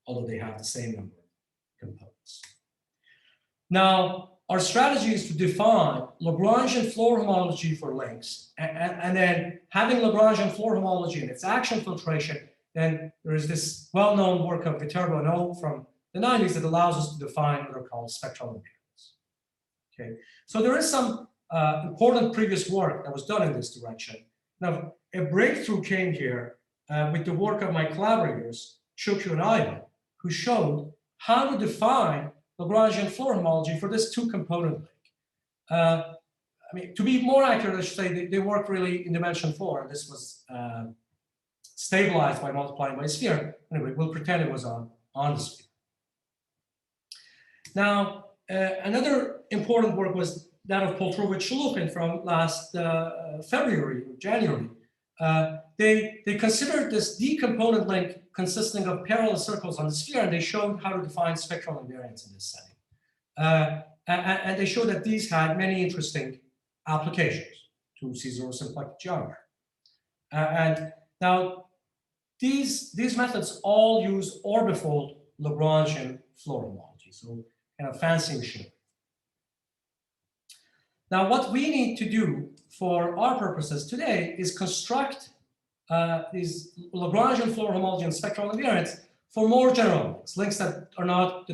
although they have the same number of components. Now, our strategy is to define Lagrangian floor homology for links, and then having Lagrangian floor homology in its action filtration, then there is this well-known work of Viterbo and O from the 90s that allows us to define what are called spectral invariants. Okay, so there is some important previous work that was done in this direction. Now, a breakthrough came here with the work of my collaborators, Chokyu and Ivan, who showed how to define Lagrangian floor homology for this two-component link. I mean, to be more accurate, I should say they work really in dimension 4. This was stabilized by multiplying by a sphere. Anyway, we'll pretend it was on the sphere. Now, another important work was that of Poltrovich-Shulukhin from last February or January. They considered this D-component link consisting of parallel circles on the sphere, and they showed how to define spectral invariants in this setting. And they showed that these had many interesting applications to C0 symplectic geometry. And now, these methods all use orbifold Lagrangian floor homology. so kind of fancy machine. Now, what we need to do for our purposes today is construct these Lagrangian floor homology and spectral invariants for more general links that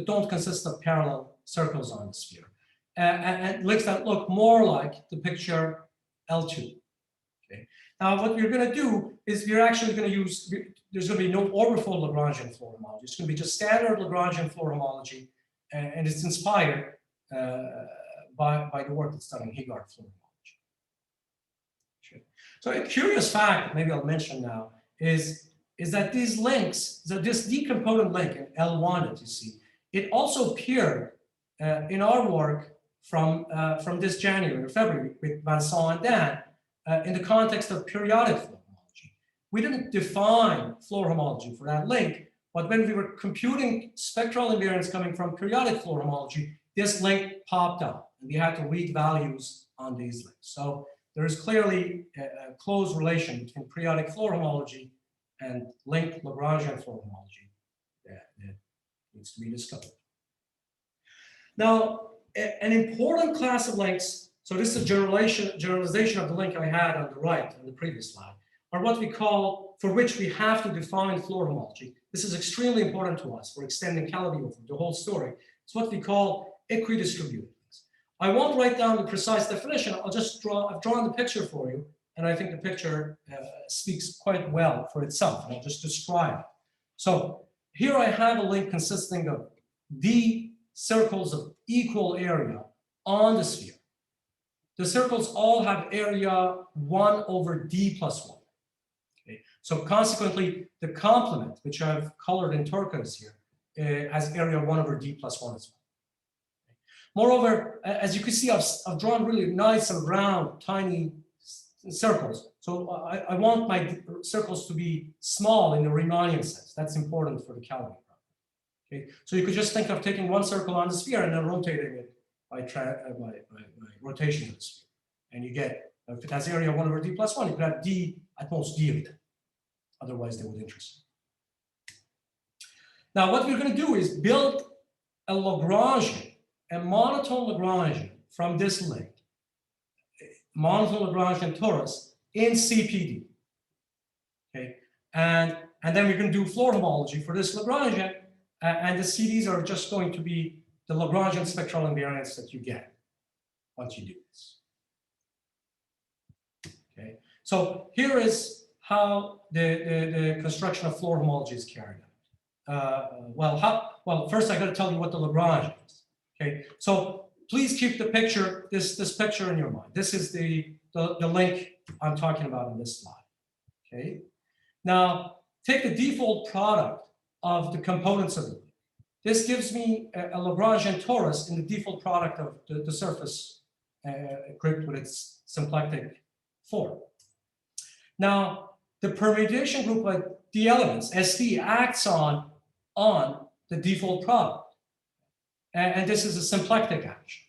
don't consist of parallel circles on the sphere, and links that look more like the picture L2. Okay. Now, what we're going to do is we're actually going to use, there's going to be no orbifold Lagrangian floor homology. It's going to be just standard Lagrangian floor homology, and it's inspired by the work that's done in Heegaard floor homology. Sure. So a curious fact, maybe I'll mention now, is that these links, so this decomponent link in L1 that you see, it also appeared in our work from this January or February with Vincent and Dan in the context of periodic floor homology. We didn't define floor homology for that link, but when we were computing spectral invariants coming from periodic floor homology, this link popped up, and we had to read values on these links. So there is clearly a close relation between periodic floor homology and linked Lagrangian floor homology that needs to be discovered. Now, an important class of links, so this is a generalization of the link I had on the right on the previous slide, are what we call, for which we have to define floor homology. This is extremely important to us for extending Calabi over the whole story. It's what we call equidistributed links. I won't write down the precise definition. I've drawn the picture for you, and I think the picture speaks quite well for itself, and I'll just describe it. So here I have a link consisting of D circles of equal area on the sphere. The circles all have area 1 over D plus 1. Okay. So consequently, the complement, which I've colored in turquoise here, has area 1 over D plus 1 as well. Moreover, as you can see, I've drawn really nice and round, tiny circles. So I want my circles to be small in the Riemannian sense. That's important for the Calabi problem. Okay, so you could just think of taking one circle on the sphere and then rotating it by rotation of the sphere. And you get, if it has area 1 over D plus 1, you could have D at most D of it. Otherwise, they would interest you. Now, what we're going to do is build a Lagrangian, a monotone Lagrangian from this link, monotone Lagrangian torus in CPD. Okay, and then we're going to do floor homology for this Lagrangian, and the CDs are just going to be the Lagrangian spectral invariants that you get once you do this. Okay, so here is how the construction of floor homology is carried out. Well, first I got to tell you what the Lagrangian is. Okay, so please keep the picture, this picture in your mind. This is the link I'm talking about in this slide. Okay, now take the default product of the components of the link. This gives me a Lagrangian torus in the default product of the surface crypt with its symplectic form. Now, the permutation group of the elements, SD, acts on the default product. And this is a symplectic action.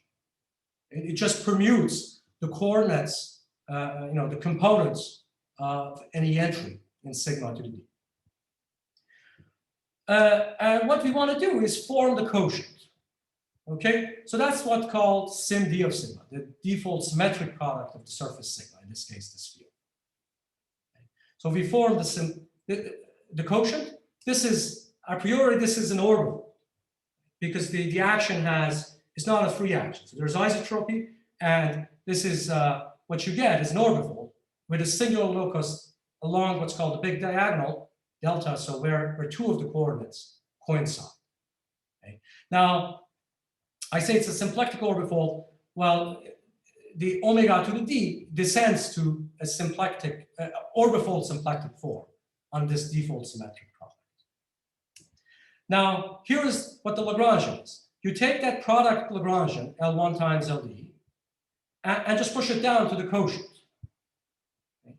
It just permutes the coordinates, the components of any entry in sigma to the D. And what we want to do is form the quotient. Okay, so that's what's called sim D of sigma, the default symmetric product of the surface sigma, in this case, the sphere. Okay. So we form the quotient. This is, a priori, this is an orbital, because the action is not a free action. So there's isotropy, and this is what you get is an orbital with a singular locus along what's called the big diagonal, delta, so where two of the coordinates coincide. Okay. Now, I say it's a symplectic orbifold. Well, the omega to the D descends to a symplectic, orbifold symplectic form on this default symmetric product. Now, here is what the Lagrangian is. You take that product Lagrangian, L1 times LD, and just push it down to the quotient. Okay.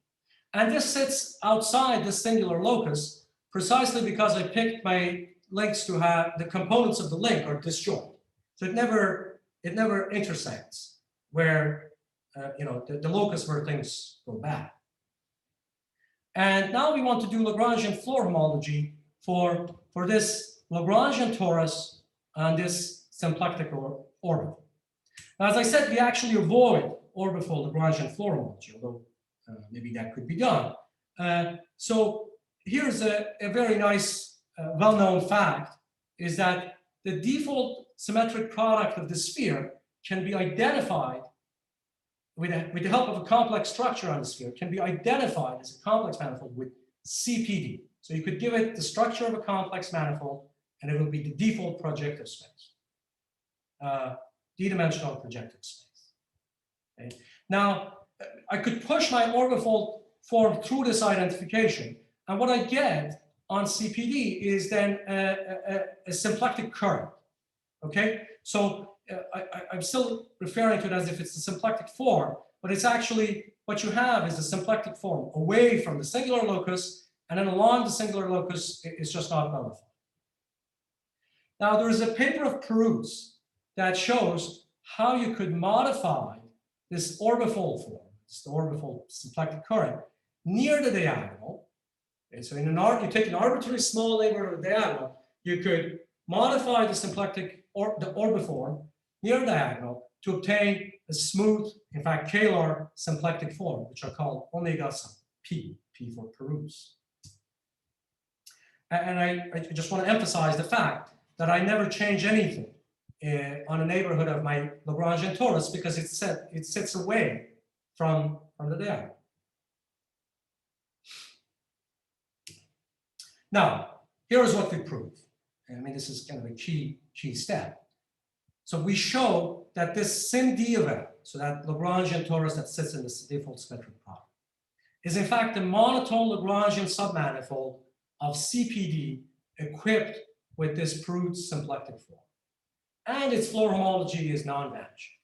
And this sits outside the singular locus precisely because I picked my links to have the components of the link are disjoint. So it never intersects where the locus where things go bad. And now we want to do Lagrangian floor homology for this Lagrangian torus on this symplectic orbifold. Now, as I said, we actually avoid orbifold Lagrangian floor homology, although maybe that could be done. So here's a very nice, well-known fact, is that the default symmetric product of the sphere can be identified with the help of a complex structure on the sphere, can be identified as a complex manifold with CPD. So you could give it the structure of a complex manifold, and it will be the default projective space, d-dimensional projective space. Okay. Now, I could push my orbifold form through this identification, and what I get on CPD is then a symplectic current. Okay, so I'm still referring to it as if it's a symplectic form, but it's actually what you have is a symplectic form away from the singular locus, and then along the singular locus, it's just not well defined. Now, there is a paper of Perus that shows how you could modify this orbifold form, this orbifold symplectic current, near the diagonal. Okay, so you take an arbitrary small neighborhood of the diagonal, you could modify the symplectic or the orbiform near diagonal to obtain a smooth, in fact, Kähler symplectic form, which are called omega sub p, p for Perus. And I just want to emphasize the fact that I never change anything on a neighborhood of my Lagrangian torus because it sits away from the diagonal. Now, here's what we prove. I mean, this is kind of a key step. So we show that this SIMD event, so that Lagrangian torus that sits in this default symmetric product, is in fact a monotone Lagrangian submanifold of CPD equipped with this Perus symplectic form. And its floor homology is non-vanishing.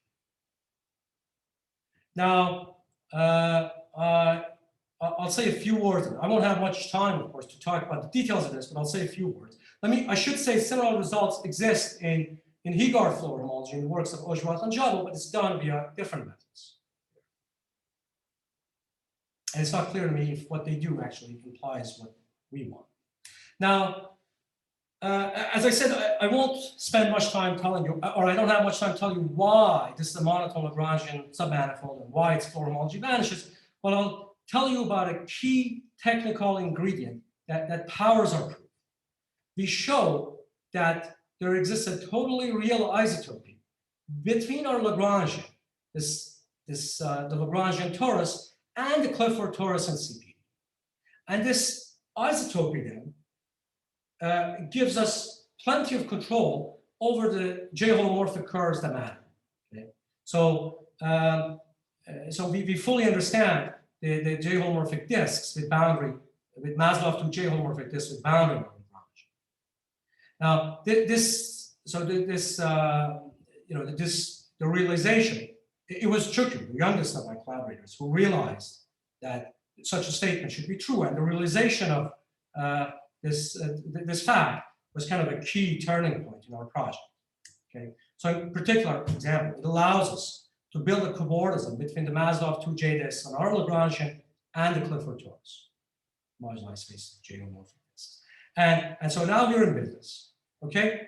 Now, I'll say a few words. I won't have much time, of course, to talk about the details of this, but I'll say a few words. I should say similar results exist in Heegaard floor homology in the works of Ojwat and Jabal, but it's done via different methods. And it's not clear to me if what they do actually implies what we want. Now, as I said, I won't spend much time telling you, or I don't have much time telling you why this is a monotone Lagrangian submanifold and why its floor homology vanishes, but I'll tell you about a key technical ingredient that powers our proof. We show that there exists a totally real isotopy between our Lagrangian, the Lagrangian torus, and the Clifford torus in CPD. And this isotopy then gives us plenty of control over the J-holomorphic curves that matter. Okay? So, we fully understand the J-holomorphic disks with boundary, with Maslov 2 J-holomorphic disks with boundary on Lagrange. Now, the realization, it was Chukwu, the youngest of my collaborators, who realized that such a statement should be true, and the realization of this fact was kind of a key turning point in our project. Okay, so in particular, for example, it allows us to build a cobordism between the Maslov 2 J disks on our Lagrangian and the Clifford torus, marginalized space J-homomorphic disks. And so now we're in business. Okay.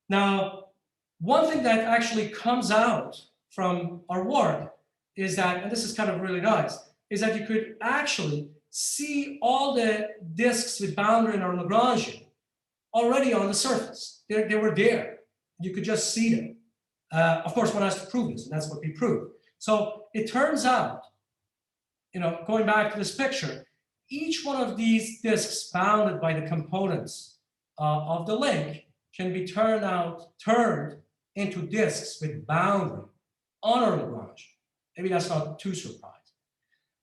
Now, one thing that actually comes out from our work is that, and this is kind of really nice, is that you could actually see all the disks with boundary in our Lagrangian already on the surface. They were there. You could just see them. Of course, one has to prove this, and that's what we proved. So it turns out, going back to this picture, each one of these disks bounded by the components of the link can be turned into disks with boundary on our Lagrangian. Maybe that's not too surprising.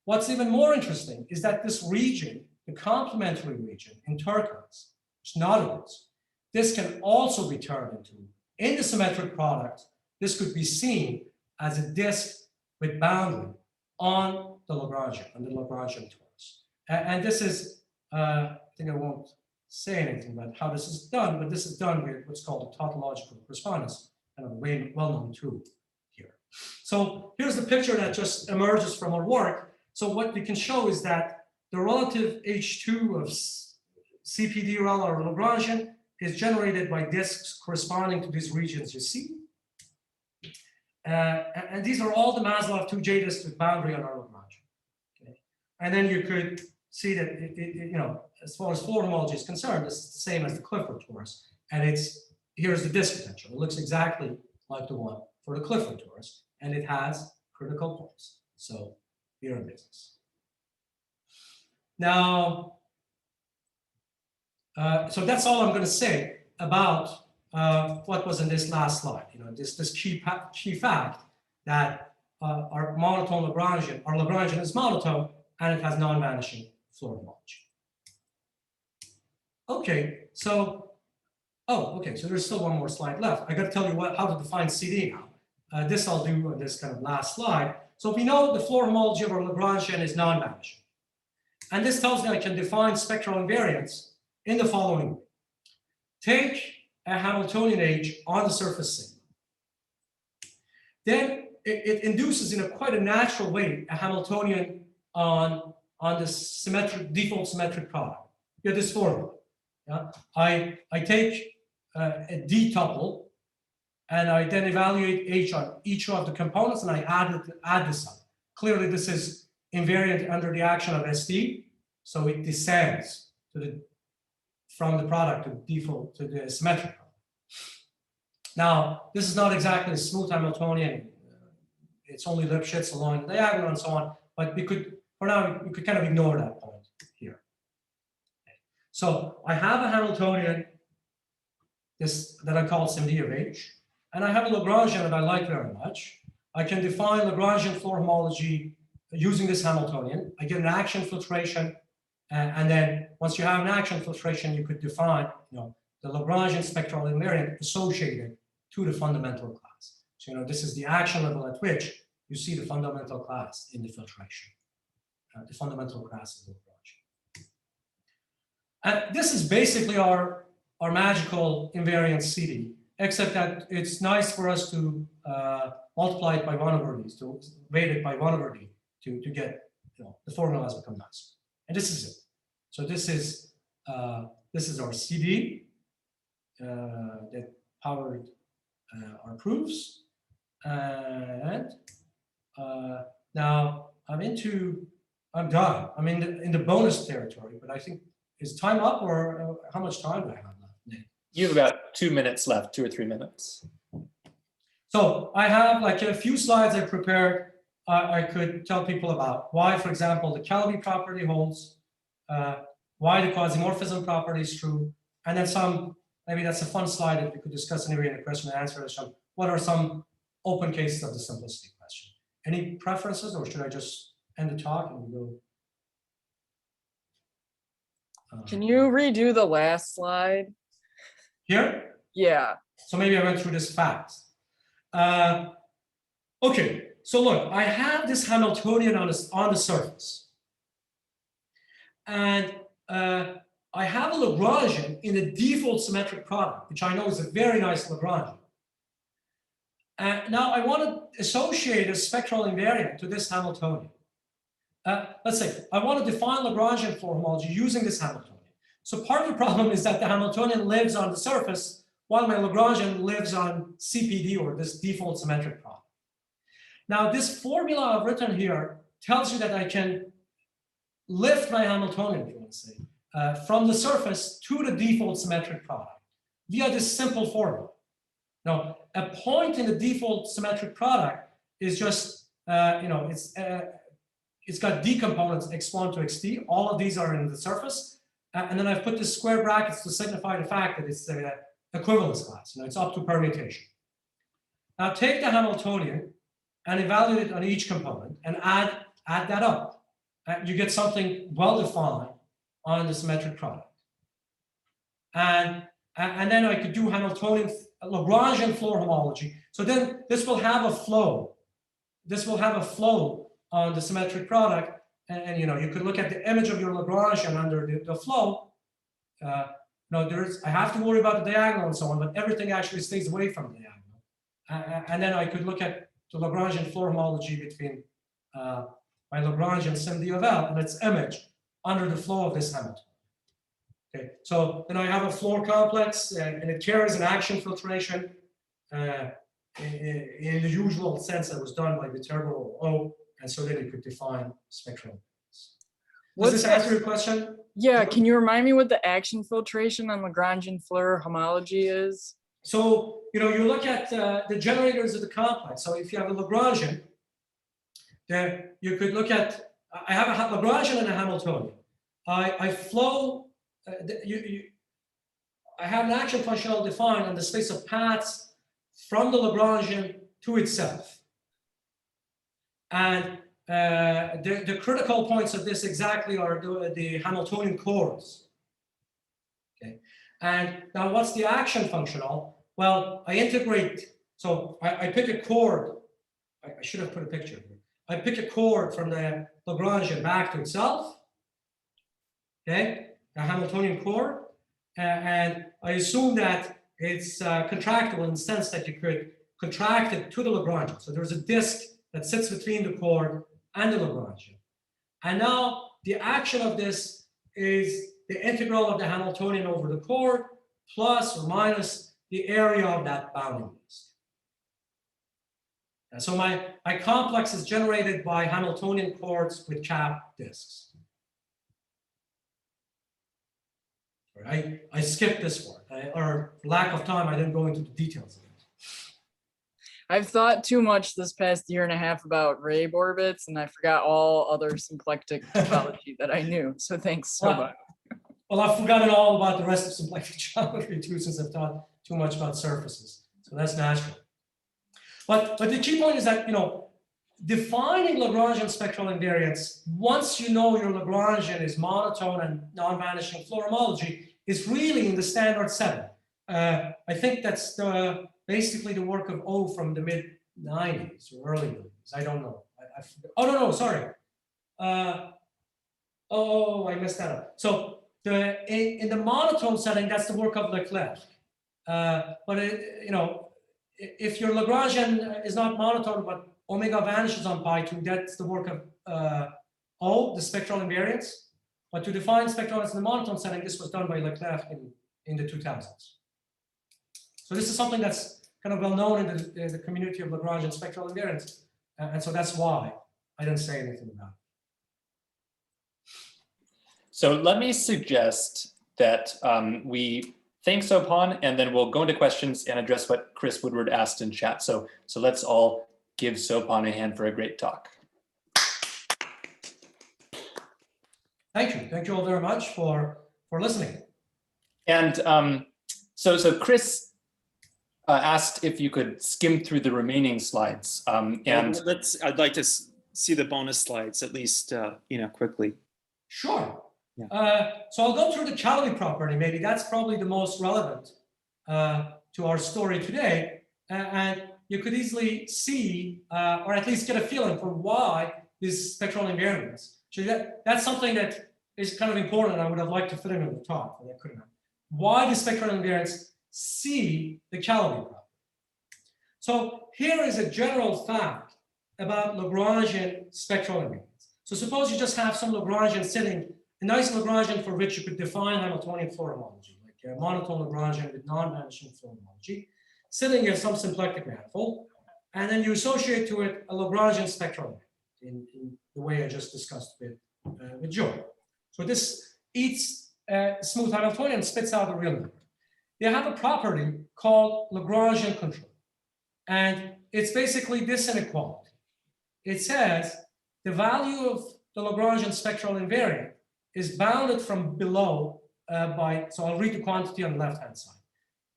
What's even more interesting is that this region, the complementary region in turquoise, which notables, this can also be turned into, in the symmetric product, this could be seen as a disk with boundary on the Lagrangian, torus. And this is, I think I won't say anything about how this is done, but this is done with what's called a tautological correspondence, kind of a well-known tool here. So here's the picture that just emerges from our work. So what we can show is that the relative H2 of CPD rel or Lagrangian is generated by disks corresponding to these regions you see. And these are all the Maslov 2J disks with boundary on our Lagrangian. Okay? And then you could see that as far as floor homology is concerned, it's the same as the Clifford torus. And here's the disk potential. It looks exactly like the one for the Clifford torus, and it has critical points. So we're in business. Now, so that's all I'm going to say about what was in this last slide. This key fact that our monotone Lagrangian, our Lagrangian is monotone, and it has non-vanishing floor homology. Okay, so so there's still one more slide left. I got to tell you how to define CD now. This I'll do on this kind of last slide. So we know the floor homology of our Lagrangian is non-vanishing. And this tells me I can define spectral invariance in the following way. Take a Hamiltonian age on the surface sigma. Then it induces in quite a natural way a Hamiltonian on the default symmetric product. You have this formula. Yeah? I take a D tuple, and I then evaluate H on each of the components, and I add this up. Clearly, this is invariant under the action of SD, so it descends from the product to default to the symmetric product. Now, this is not exactly a smooth Hamiltonian. It's only Lipschitz along the diagonal and so on, but for now, we could kind of ignore that point here. So I have a Hamiltonian that I call SIMD of H, and I have a Lagrangian that I like very much. I can define Lagrangian floor homology using this Hamiltonian. I get an action filtration, and then once you have an action filtration, you could define the Lagrangian spectral invariant associated to the fundamental class. So this is the action level at which you see the fundamental class in the filtration. The fundamental class is Lagrangian. And this is basically our magical invariant CD, except that it's nice for us to multiply it by 1 over these, to weight it by 1 over d to get the formula has become nice. And this is it. So this is our CD that powered our proofs. And now I'm done. I'm in the bonus territory, but I think, is time up, or how much time do I have left, Nick? You have about 2 minutes left, 2 or 3 minutes. So I have like a few slides I prepared. I could tell people about why, for example, the Calabi property holds, why the quasimorphism property is true, and then maybe that's a fun slide that we could discuss anyway in the question and answer session. What are some open cases of the simplicity question? Any preferences, or should I just end the talk and we go? Can you redo the last slide? Here? Yeah. So maybe I went through this fast. Okay, so look, I have this Hamiltonian on the surface. And I have a Lagrangian in a default symmetric product, which I know is a very nice Lagrangian. Now I want to associate a spectral invariant to this Hamiltonian. Let's say I want to define Lagrangian floor homology using this Hamiltonian. So part of the problem is that the Hamiltonian lives on the surface while my Lagrangian lives on CPD, or this default symmetric product. Now this formula I've written here tells you that I can lift my Hamiltonian, if you want to say, from the surface to the default symmetric product via this simple formula. Now, a point in the default symmetric product is just, it's got d components x1 to xt. All of these are in the surface. And then I've put the square brackets to signify the fact that it's the equivalence class. It's up to permutation. Now take the Hamiltonian and evaluate it on each component and add that up. You get something well-defined on the symmetric product. And then I could do Hamiltonian Lagrangian floor homology. So then this will have a flow. This will have a flow on the symmetric product. And you could look at the image of your Lagrangian under the flow. I have to worry about the diagonal and so on, but everything actually stays away from the diagonal. And then I could look at the Lagrangian floor homology between my Lagrangian SIMD of L and its image under the flow of this Hamiltonian. Okay, so then I have a floor complex and it carries an action filtration in the usual sense that was done by Viterbo O, and so then you could define spectral. Does What's this answer your question? Yeah, can you remind me what the action filtration on Lagrangian Floer homology is? So, you know, you look at the generators of the complex. So if you have a Lagrangian, then you could look at, I have a Lagrangian and a Hamiltonian. I flow, I have an action function I'll define on the space of paths from the Lagrangian to itself. And the critical points of this exactly are the Hamiltonian chords. Okay, and now what's the action functional? Well, I integrate. So I pick a chord. I should have put a picture here. I pick a chord from the Lagrangian back to itself. Okay, a Hamiltonian chord, and I assume that it's contractible in the sense that you could contract it to the Lagrangian. So there's a disk that sits between the chord and the Lagrangian. And now the action of this is the integral of the Hamiltonian over the chord plus or minus the area of that bounding disk. And so my complex is generated by Hamiltonian chords with cap disks. I skipped this one, or for lack of time, I didn't go into the details of it. I've thought too much this past year and a half about Rabe orbits, and I forgot all other symplectic topology that I knew. So thanks so much. Well, I've forgotten all about the rest of symplectic geometry too, since I've taught too much about surfaces. So that's natural. But the key point is that, you know, defining Lagrangian spectral invariants, once you know your Lagrangian is monotone and non-vanishing Floer homology, is really in the standard setting. I think that's basically the work of O from the mid-90s or early 90s. I don't know. Oh, no, sorry. Oh, I messed that up. So in the monotone setting, that's the work of Leclerc. But you know, if your Lagrangian is not monotone, but omega vanishes on pi 2, that's the work of O, the spectral invariance. But to define spectral invariance in the monotone setting, this was done by Leclerc in the 2000s. So this is something that's kind of well known in the community of Lagrangian spectral invariance. And so that's why I didn't say anything about it. So let me suggest that we thank Sopan, and then we'll go into questions and address what Chris Woodward asked in chat. So let's all give Sopan a hand for a great talk. Thank you all very much for listening. And so Chris asked if you could skim through the remaining slides. And I'd like to see the bonus slides at least, you know, quickly. Sure. Yeah. So I'll go through the Calabi property. Maybe that's probably the most relevant to our story today. And you could easily see, or at least get a feeling for why this spectral invariance. So that's something that is kind of important. I would have liked to fit in the talk, but I couldn't have. Why does spectral invariance see the Calabi property? So here is a general fact about Lagrangian spectral invariance. So suppose you just have some Lagrangian sitting, a nice Lagrangian for which you could define Hamiltonian Floer homology, like a monotone Lagrangian with non-vanishing Floer homology, sitting in some symplectic manifold, and then you associate to it a Lagrangian spectral invariant in the way I just discussed with Joe. So this eats smooth Hamiltonian, spits out a real number. They have a property called Lagrangian control. And it's basically this inequality. It says the value of the Lagrangian spectral invariant is bounded from below so I'll read the quantity on the left-hand side.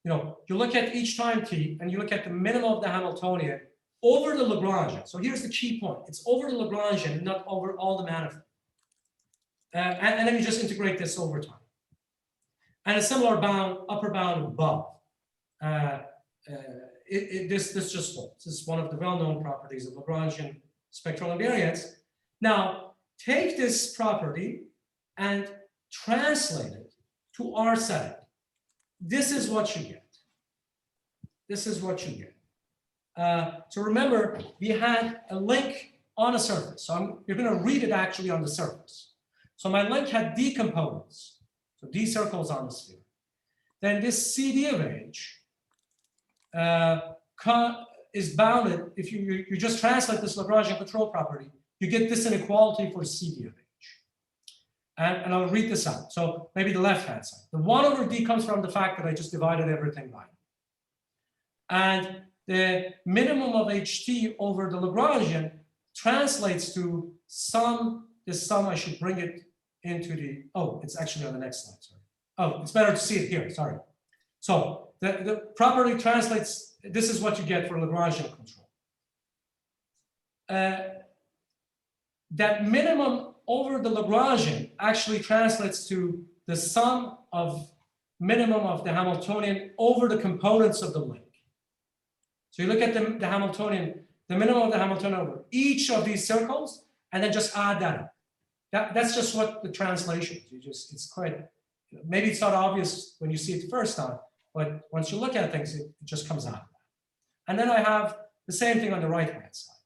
You know, you look at each time t, and you look at the minimum of the Hamiltonian over the Lagrangian. So here's the key point. It's over the Lagrangian, not over all the manifold. And then you just integrate this over time. And a similar bound, upper bound above. This just holds. This is one of the well-known properties of Lagrangian spectral invariance. Now, take this property and translate it to our setting. This is what you get. This is what you get. So remember, we had a link on a surface. So you're going to read it actually on the surface. So my link had d components. So these circles on the sphere. Then this CD of H is bounded. If you just translate this Lagrangian control property, you get this inequality for CD of H. And I'll read this out. So maybe the left-hand side. The 1 over D comes from the fact that I just divided everything by. And the minimum of HT over the Lagrangian translates to this sum, I should bring it into the, oh, it's actually on the next slide, sorry. Oh, it's better to see it here, sorry. So the property translates, this is what you get for Lagrangian control. That minimum over the Lagrangian actually translates to the sum of minimum of the Hamiltonian over the components of the link. So you look at the Hamiltonian, the minimum of the Hamiltonian over each of these circles, and then just add that up. That's just what the translation is. It's quite, maybe it's not obvious when you see it the first time, but once you look at things, it just comes out. And then I have the same thing on the right-hand side.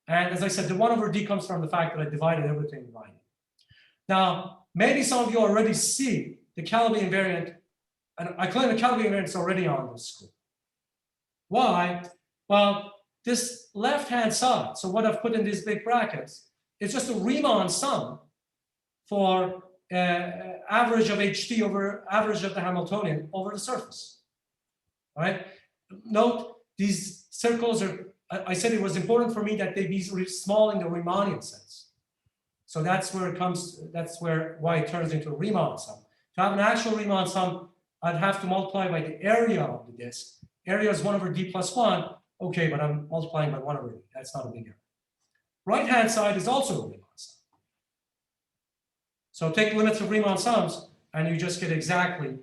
And as I said, the 1 over D comes from the fact that I divided everything by it. Now, maybe some of you already see the Calabi invariant, and I claim the Calabi invariant is already on this screen. Why? Well, this left-hand side, so what I've put in these big brackets, is just a Riemann sum for average of HT over average of the Hamiltonian over the surface. All right? Note, these circles are, I said it was important for me that they be small in the Riemannian sense. So that's where it comes, why it turns into a Riemann sum. To have an actual Riemann sum, I'd have to multiply by the area of the disk. Area is 1 over D plus 1. Okay, but I'm multiplying by 1 over D. That's not a big error. Right-hand side is also a Riemann sum. So take limits of Riemann sums, and you just get exactly,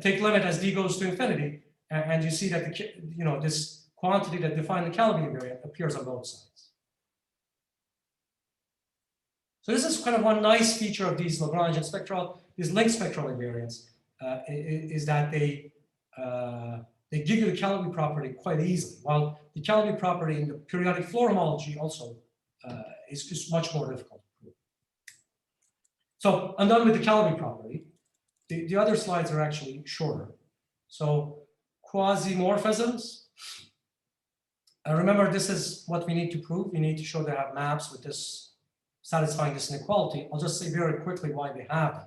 take limit as D goes to infinity, and you see that this quantity that defined the Calabi invariant appears on both sides. So this is kind of one nice feature of these Lagrangian spectral, these link spectral invariants, is that they give you the Calabi property quite easily. While the Calabi property in the periodic flow homology also is just much more difficult to prove. So I'm done with the Calabi property. The other slides are actually shorter. So quasimorphisms. Remember, this is what we need to prove. We need to show they have maps with this satisfying this inequality. I'll just say very quickly why they have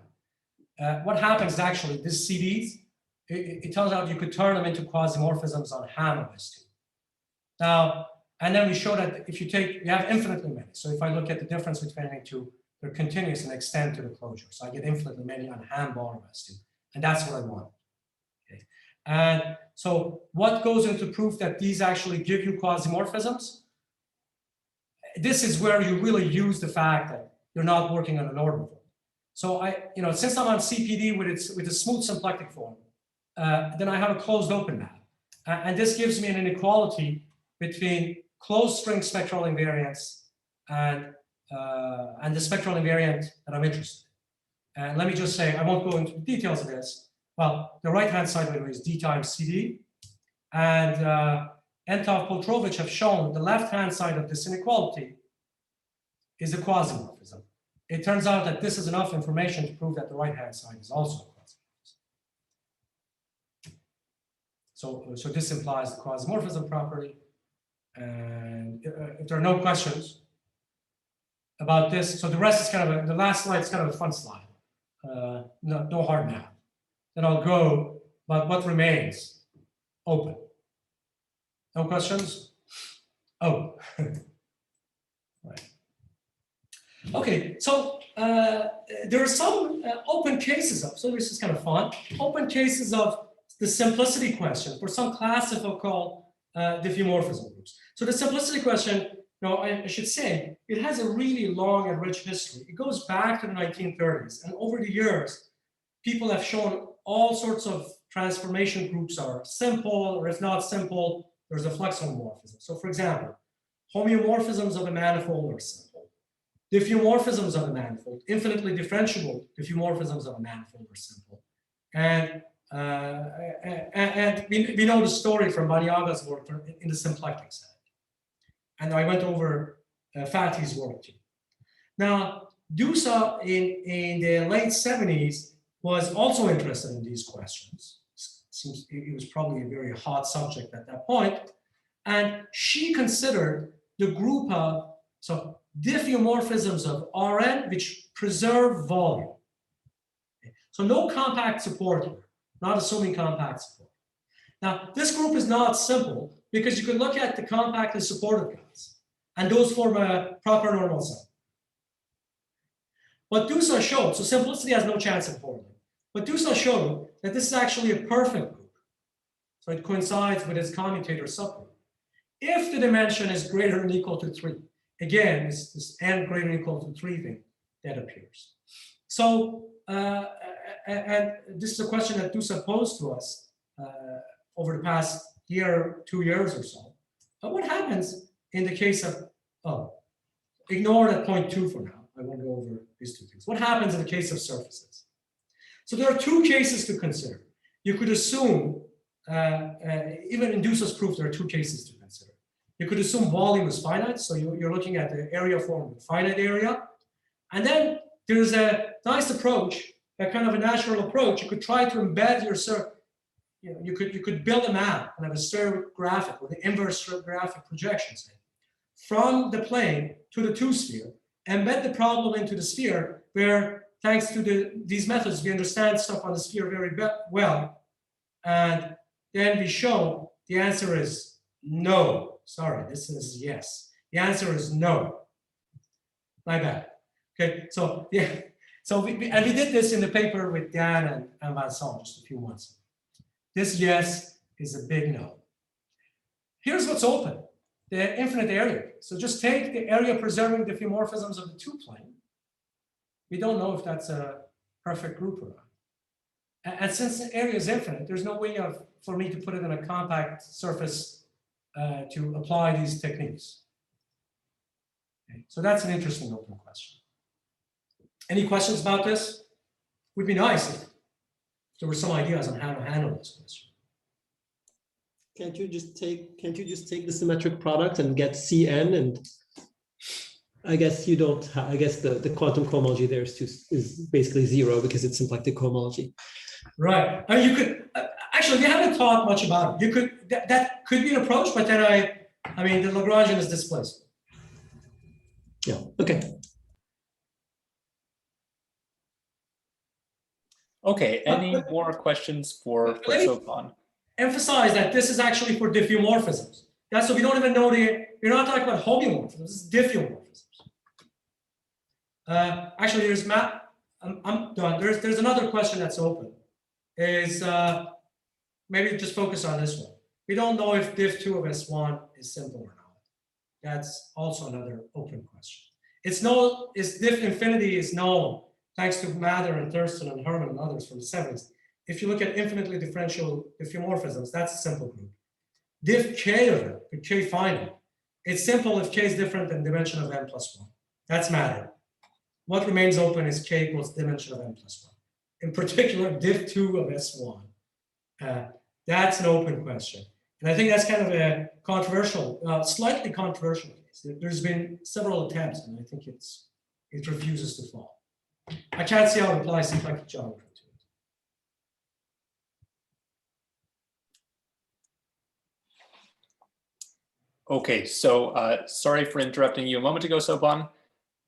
them. What happens actually, these CDs, it turns out you could turn them into quasimorphisms on Ham of S2. Now, and then we show that if you have infinitely many. So if I look at the difference between any two, they're continuous and extend to the closure. So I get infinitely many on Ham bar of S2. And that's what I want. Okay. And so what goes into proof that these actually give you quasimorphisms? This is where you really use the fact that you're not working on an orbital. So since I'm on CPD with a smooth symplectic form, then I have a closed open map. And this gives me an inequality between closed string spectral invariants and the spectral invariant that I'm interested in. And let me just say, I won't go into the details of this. Well, the right-hand side of it is D times CD. And Entov Poltrovich have shown the left-hand side of this inequality is a quasimorphism. It turns out that this is enough information to prove that the right-hand side is also a quasimorphism. So this implies the quasimorphism property. And if there are no questions about this, so the rest is kind of the last slide is kind of a fun slide. No hard math. Then I'll go about what remains open. No questions? Oh, right. Okay, so there are some open cases of, so this is kind of fun, open cases of the simplicity question for some classical diffeomorphism groups. So the simplicity question, I should say, it has a really long and rich history. It goes back to the 1930s, and over the years, people have shown all sorts of transformation groups are simple, or if not simple, there's a flux homomorphism. So for example, homeomorphisms of a manifold are simple. Diffeomorphisms of a manifold, infinitely differentiable diffeomorphisms of a manifold are simple. And we know the story from Baniaga's work in the symplectic set. And I went over Fatty's work too. Now, Dusa in the late 70s was also interested in these questions. Seems it was probably a very hot subject at that point. And she considered the group of diffeomorphisms of Rn which preserve volume. So no compact support here, not assuming compact support. Now, this group is not simple because you can look at the compactly supported guys, and those form a proper normal set. What Dusa showed, so simplicity has no chance of holding, but Dusa showed that this is actually a perfect group. So it coincides with its commutator subgroup. If the dimension is greater than or equal to 3, again, it's this n greater than or equal to 3 thing that appears. So, and this is a question that Dusa posed to us over the past year, 2 years or so. But what happens in the case of, ignore that point 2 for now. I won't go over these two things. What happens in the case of surfaces? So there are two cases to consider. You could assume, even in Dusa's proof, there are two cases to consider. You could assume volume is finite, so you're looking at the area form of a finite area. And then there's a nice approach, a kind of a natural approach. You could try to embed your you could build a map and have a stereographic with the inverse stereographic projections from the plane to the two-sphere, embed the problem into the sphere, where thanks to these methods, we understand stuff on the sphere very well. And then we show the answer is no. Sorry, this is yes. The answer is no. My bad. Okay, so yeah, so we did this in the paper with Dan and Vincent just a few months ago. This yes is a big no. Here's what's open, the infinite area. So just take the area preserving diffeomorphisms of the two plane. We don't know if that's a perfect group or not. And since the area is infinite, there's no way for me to put it in a compact surface to apply these techniques. Okay. So that's an interesting open question. Any questions about this? Would be nice if there were some ideas on how to handle this question. Can't you just take the symmetric product and get Cn, and I guess you don't have, I guess the quantum cohomology there is basically 0 because it's symplectic cohomology. Right. I mean, you could actually, we haven't talked much about it. You could that could be an approach, but then I mean the Lagrangian is displaced. Yeah. Okay. Okay. Any more questions for Sopan? Emphasize that this is actually for diffeomorphisms. That's so we don't even know you're not talking about homeomorphisms. This is diffeomorphisms. Actually, there's I'm done. There's another question that's open. Is maybe just focus on this one. We don't know if diff2 of S1 is simple or not. That's also another open question. Is diff infinity is known thanks to Mather and Thurston and Herman and others from the 70s. If you look at infinitely differential diffeomorphisms, that's a simple group. Diff k of it, with k finite, it's simple if k is different than dimension of n plus 1. That's Mather. What remains open is k equals dimension of n plus 1. In particular, diff2 of S1. That's an open question. And I think that's kind of a controversial, slightly controversial case. There's been several attempts, and I think it refuses to fall. I can't see how it applies symplectic geometry to it. Okay, so sorry for interrupting you a moment ago, Sopan.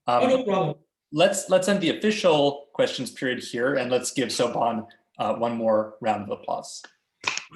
Oh, no problem. Let's end the official questions period here, and let's give Sopan one more round of applause.